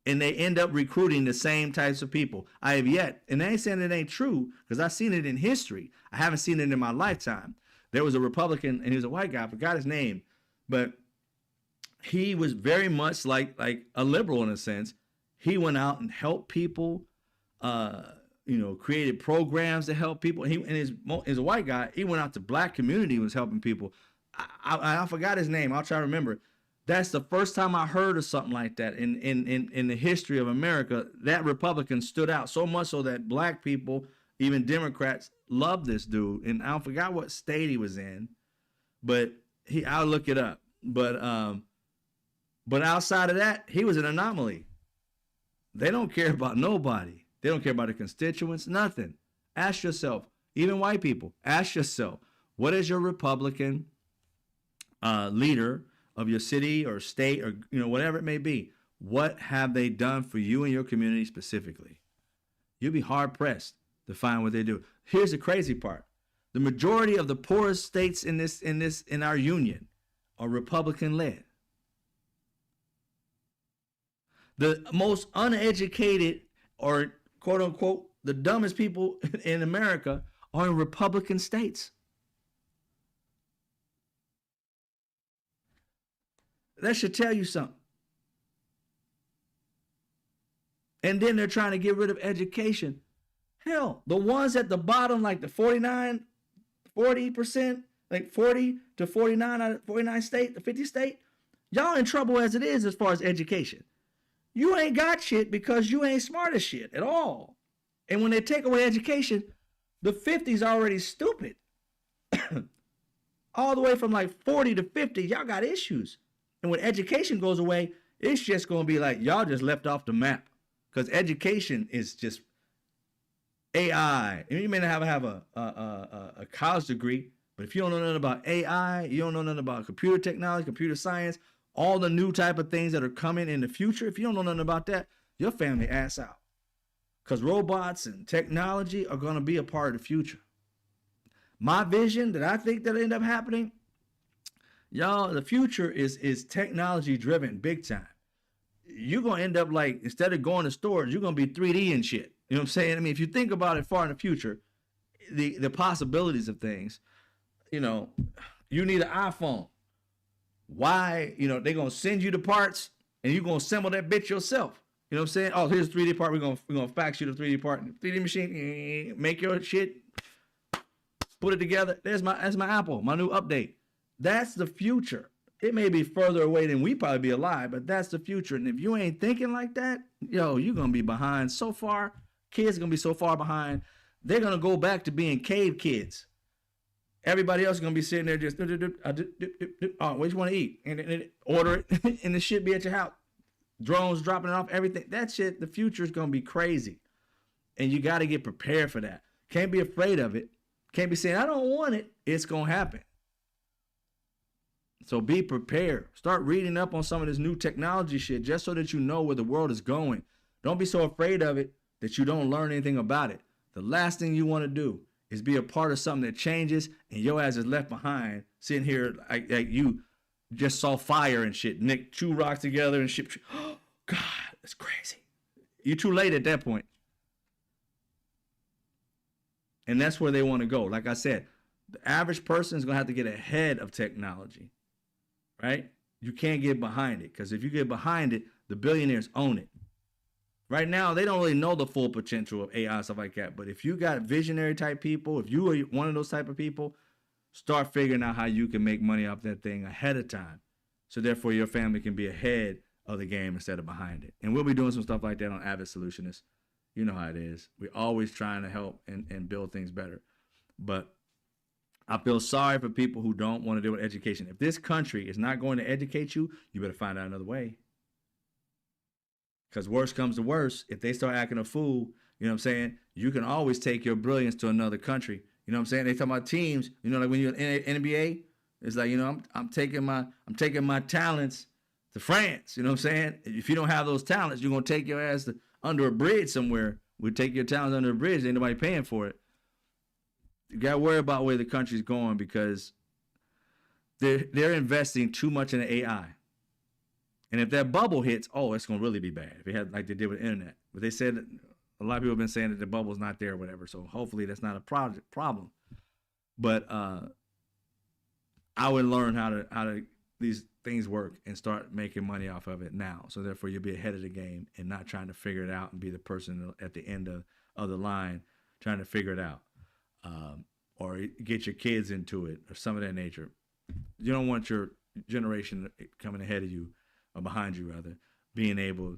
And they end up recruiting the same types of people. I have yet, and I ain't saying it ain't true, because I've seen it in history. I haven't seen it in my lifetime. There was a Republican, and he was a white guy, I forgot his name, but he was very much like a liberal in a sense. He went out and helped people, created programs to help people. As a white guy, he went out to black community and was helping people. I forgot his name. I'll try to remember. That's the first time I heard of something like that in the history of America. That Republican stood out so much so that black people, even Democrats, loved this dude. And I forgot what state he was in, but I'll look it up. But outside of that, he was an anomaly. They don't care about nobody. They don't care about the constituents, nothing. Ask yourself, even white people, ask yourself, what is your Republican leader of your city or state or whatever it may be? What have they done for you and your community specifically? You'll be hard pressed to find what they do. Here's the crazy part: the majority of the poorest states in our union are Republican led. The most uneducated, or quote unquote the dumbest people in America, are in Republican states. That should tell you something. And then they're trying to get rid of education. Hell, the ones at the bottom, like the 40%, like 40 to 49 out of 49 state, the 50 state, y'all in trouble as it is as far as education. You ain't got shit because you ain't smart as shit at all. And when they take away education, the 50's already stupid. All the way from like 40 to 50, y'all got issues. And when education goes away, it's just going to be like y'all just left off the map, because education is just AI. And you may not have a college degree, but if you don't know nothing about AI, you don't know nothing about computer technology, computer science, all the new type of things that are coming in the future, if you don't know nothing about that, your family ass out. Because robots and technology are going to be a part of the future. My vision that I think that'll end up happening, y'all, the future is technology driven big time. You're going to end up like, instead of going to stores, you're going to be 3D and shit. You know what I'm saying? I mean, if you think about it far in the future, the possibilities of things, you know, you need an iPhone. Why? You know, they're going to send you the parts and you're going to assemble that bitch yourself. You know what I'm saying? Oh, here's a 3D part. We're gonna fax you the 3D part. 3D machine, make your shit, put it together. That's my Apple, my new update. That's the future. It may be further away than we probably be alive, but that's the future. And if you ain't thinking like that, yo, you're gonna be behind so far. Kids are gonna be so far behind. They're gonna go back to being cave kids. Everybody else is gonna be sitting there just, oh, what you want to eat? And order it, and the shit be at your house. Drones dropping it off, everything. That shit, the future is going to be crazy. And you got to get prepared for that. Can't be afraid of it. Can't be saying, I don't want it. It's going to happen. So be prepared. Start reading up on some of this new technology shit just so that you know where the world is going. Don't be so afraid of it that you don't learn anything about it. The last thing you want to do is be a part of something that changes and your ass is left behind sitting here like you just saw fire and shit. Nick, two rocks together and shit. Oh, God, that's crazy. You're too late at that point. And that's where they want to go. Like I said, the average person is going to have to get ahead of technology, right? You can't get behind it, because if you get behind it, the billionaires own it. Right now, they don't really know the full potential of AI and stuff like that. But if you got visionary type people, if you are one of those type of people, start figuring out how you can make money off that thing ahead of time. So therefore your family can be ahead of the game instead of behind it. And we'll be doing some stuff like that on Avid Solutionists. You know how it is. We're always trying to help and build things better. But I feel sorry for people who don't want to deal with education. If this country is not going to educate you, you better find out another way. Because worse comes to worse, if they start acting a fool, you know what I'm saying, you can always take your brilliance to another country. You know what I'm saying? They talk about teams. You know, like when you're in NBA, it's like, you know, I'm taking my talents to France. You know what I'm saying? If you don't have those talents, you're gonna take your ass to under a bridge somewhere. We take your talents under a bridge. Ain't nobody paying for it. You gotta worry about where the country's going, because they're investing too much in the AI. And if that bubble hits, oh, it's gonna really be bad. If it had like they did with the internet, but they said a lot of people have been saying that the bubble's not there or whatever. So hopefully that's not a problem. But I would learn how to these things work and start making money off of it now. So therefore you'll be ahead of the game and not trying to figure it out and be the person at the end of the line trying to figure it out. Or get your kids into it or some of that nature. You don't want your generation coming ahead of you, or behind you rather, being able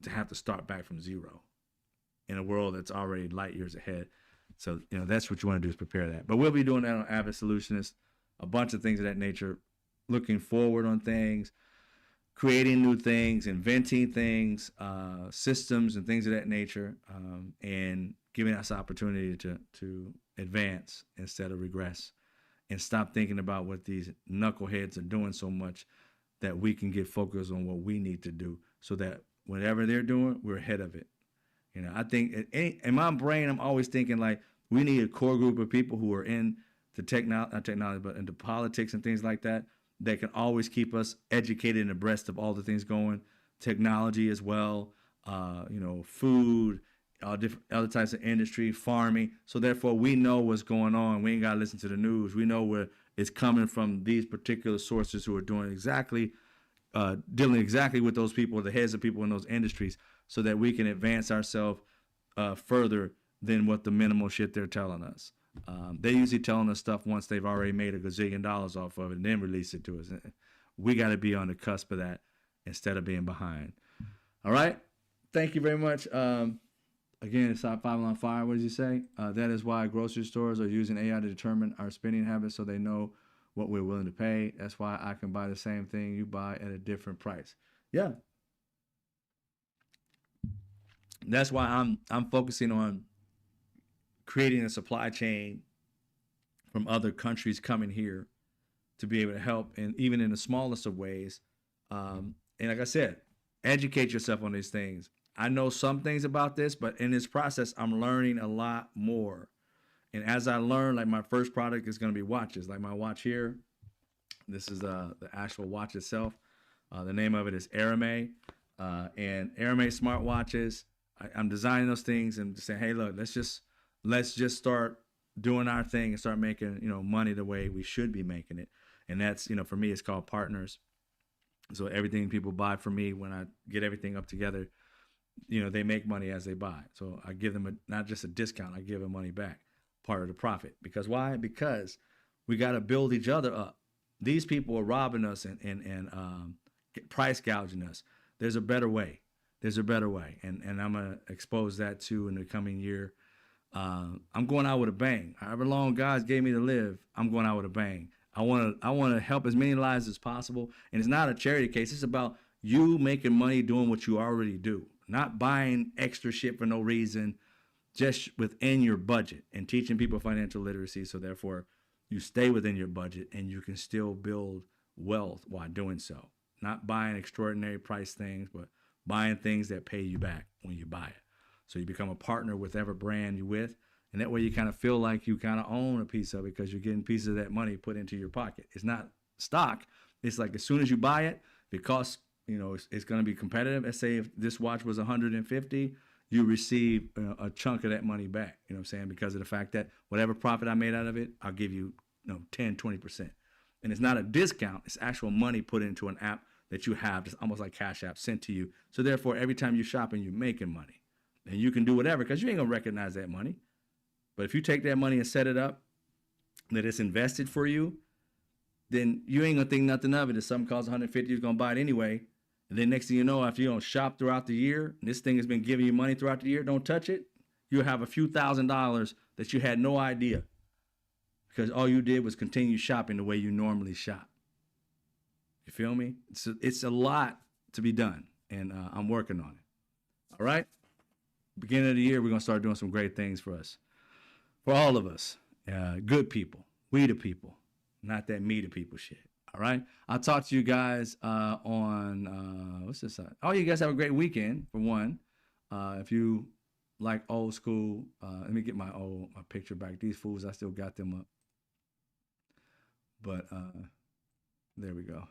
to have to start back from zero in a world that's already light years ahead. So, you know, that's what you want to do, is prepare that. But we'll be doing that on Avid Solutionists, a bunch of things of that nature, looking forward on things, creating new things, inventing things, systems and things of that nature, and giving us opportunity to advance instead of regress, and stop thinking about what these knuckleheads are doing so much, that we can get focused on what we need to do, so that whatever they're doing, we're ahead of it. You know, I think in my brain, I'm always thinking like we need a core group of people who are in the not technology, but into politics and things like that, that can always keep us educated and abreast of all the things going, technology as well, you know, food, different other types of industry, farming. So therefore we know what's going on. We ain't got to listen to the news. We know where it's coming from these particular sources who are doing exactly, dealing exactly with those people, the heads of people in those industries. so that we can advance ourselves further than what the minimal shit they're telling us. They usually telling us stuff once they've already made a gazillion dollars off of it and then release it to us. We got to be on the cusp of that instead of being behind. All right. Thank you very much. Again, it's Top 5 on Fire. What did you say? That is why grocery stores are using AI to determine our spending habits so they know what we're willing to pay. That's why I can buy the same thing you buy at a different price. Yeah. That's why I'm focusing on creating a supply chain from other countries coming here to be able to help, and even in the smallest of ways. And like I said, educate yourself on these things. I know some things about this, but in this process, I'm learning a lot more. And as I learn, like my first product is going to be watches. Like my watch here, this is the actual watch itself. The name of it is Aramay, and Aramay smartwatches. I'm designing those things and saying, hey, look, let's just start doing our thing and start making, money the way we should be making it. And that's, for me, it's called partners. So everything people buy from me, when I get everything up together, they make money as they buy. So I give them not just a discount, I give them money back, part of the profit. Because why? Because we got to build each other up. These people are robbing us and price gouging us. There's a better way. There's a better way. And I'm going to expose that too in the coming year. I'm going out with a bang. However long God gave me to live, I'm going out with a bang. I want to help as many lives as possible. And it's not a charity case. It's about you making money doing what you already do, not buying extra shit for no reason, just within your budget, and teaching people financial literacy. So therefore you stay within your budget and you can still build wealth while doing so. Not buying extraordinary price things, but buying things that pay you back when you buy it. So you become a partner with whatever brand you're with. And that way you kind of feel like you kind of own a piece of it because you're getting pieces of that money put into your pocket. It's not stock. It's like as soon as you buy it, if it costs, it's going to be competitive. Let's say if this watch was $150, you receive a chunk of that money back, you know what I'm saying? Because of the fact that whatever profit I made out of it, I'll give you, 10, 20%. And it's not a discount. It's actual money put into an app that you have. It's almost like Cash App sent to you. So therefore, every time you're shopping, you're making money. And you can do whatever because you ain't going to recognize that money. But if you take that money and set it up, that it's invested for you, then you ain't gonna think nothing of it. If something costs $150, you're gonna buy it anyway. And then next thing you know, after you don't shop throughout the year, and this thing has been giving you money throughout the year, don't touch it. You'll have a few $1,000s that you had no idea because all you did was continue shopping the way you normally shop. You feel me? It's a lot to be done, and I'm working on it. All right? Beginning of the year, we're gonna start doing some great things for us. For all of us, good people, we the people, not that me the people shit. All right. I'll talk to you guys on what's this? Oh, you guys have a great weekend for one. If you like old school, let me get my picture back. These fools, I still got them up. But there we go.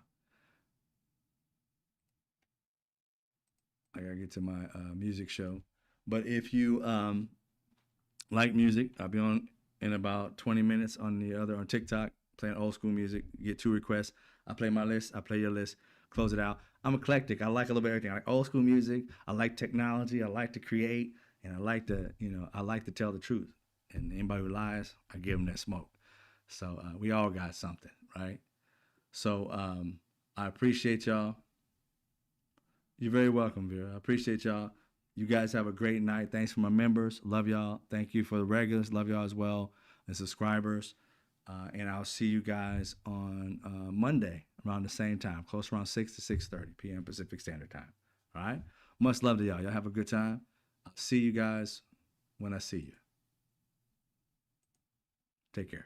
I gotta get to my music show. But if you like music, I'll be on in about 20 minutes on TikTok, playing old school music. You get 2 requests. I play my list. I play your list. Close it out. I'm eclectic. I like a little bit of everything. I like old school music. I like technology. I like to create, and I like to, I like to tell the truth. And anybody who lies, I give them that smoke. So we all got something, right? So I appreciate y'all. You're very welcome, Vera. I appreciate y'all. You guys have a great night. Thanks for my members. Love y'all. Thank you for the regulars. Love y'all as well, and subscribers. And I'll see you guys on Monday around the same time, close around 6 to 6:30 p.m. Pacific Standard Time. All right? Much love to y'all. Y'all have a good time. I'll see you guys when I see you. Take care.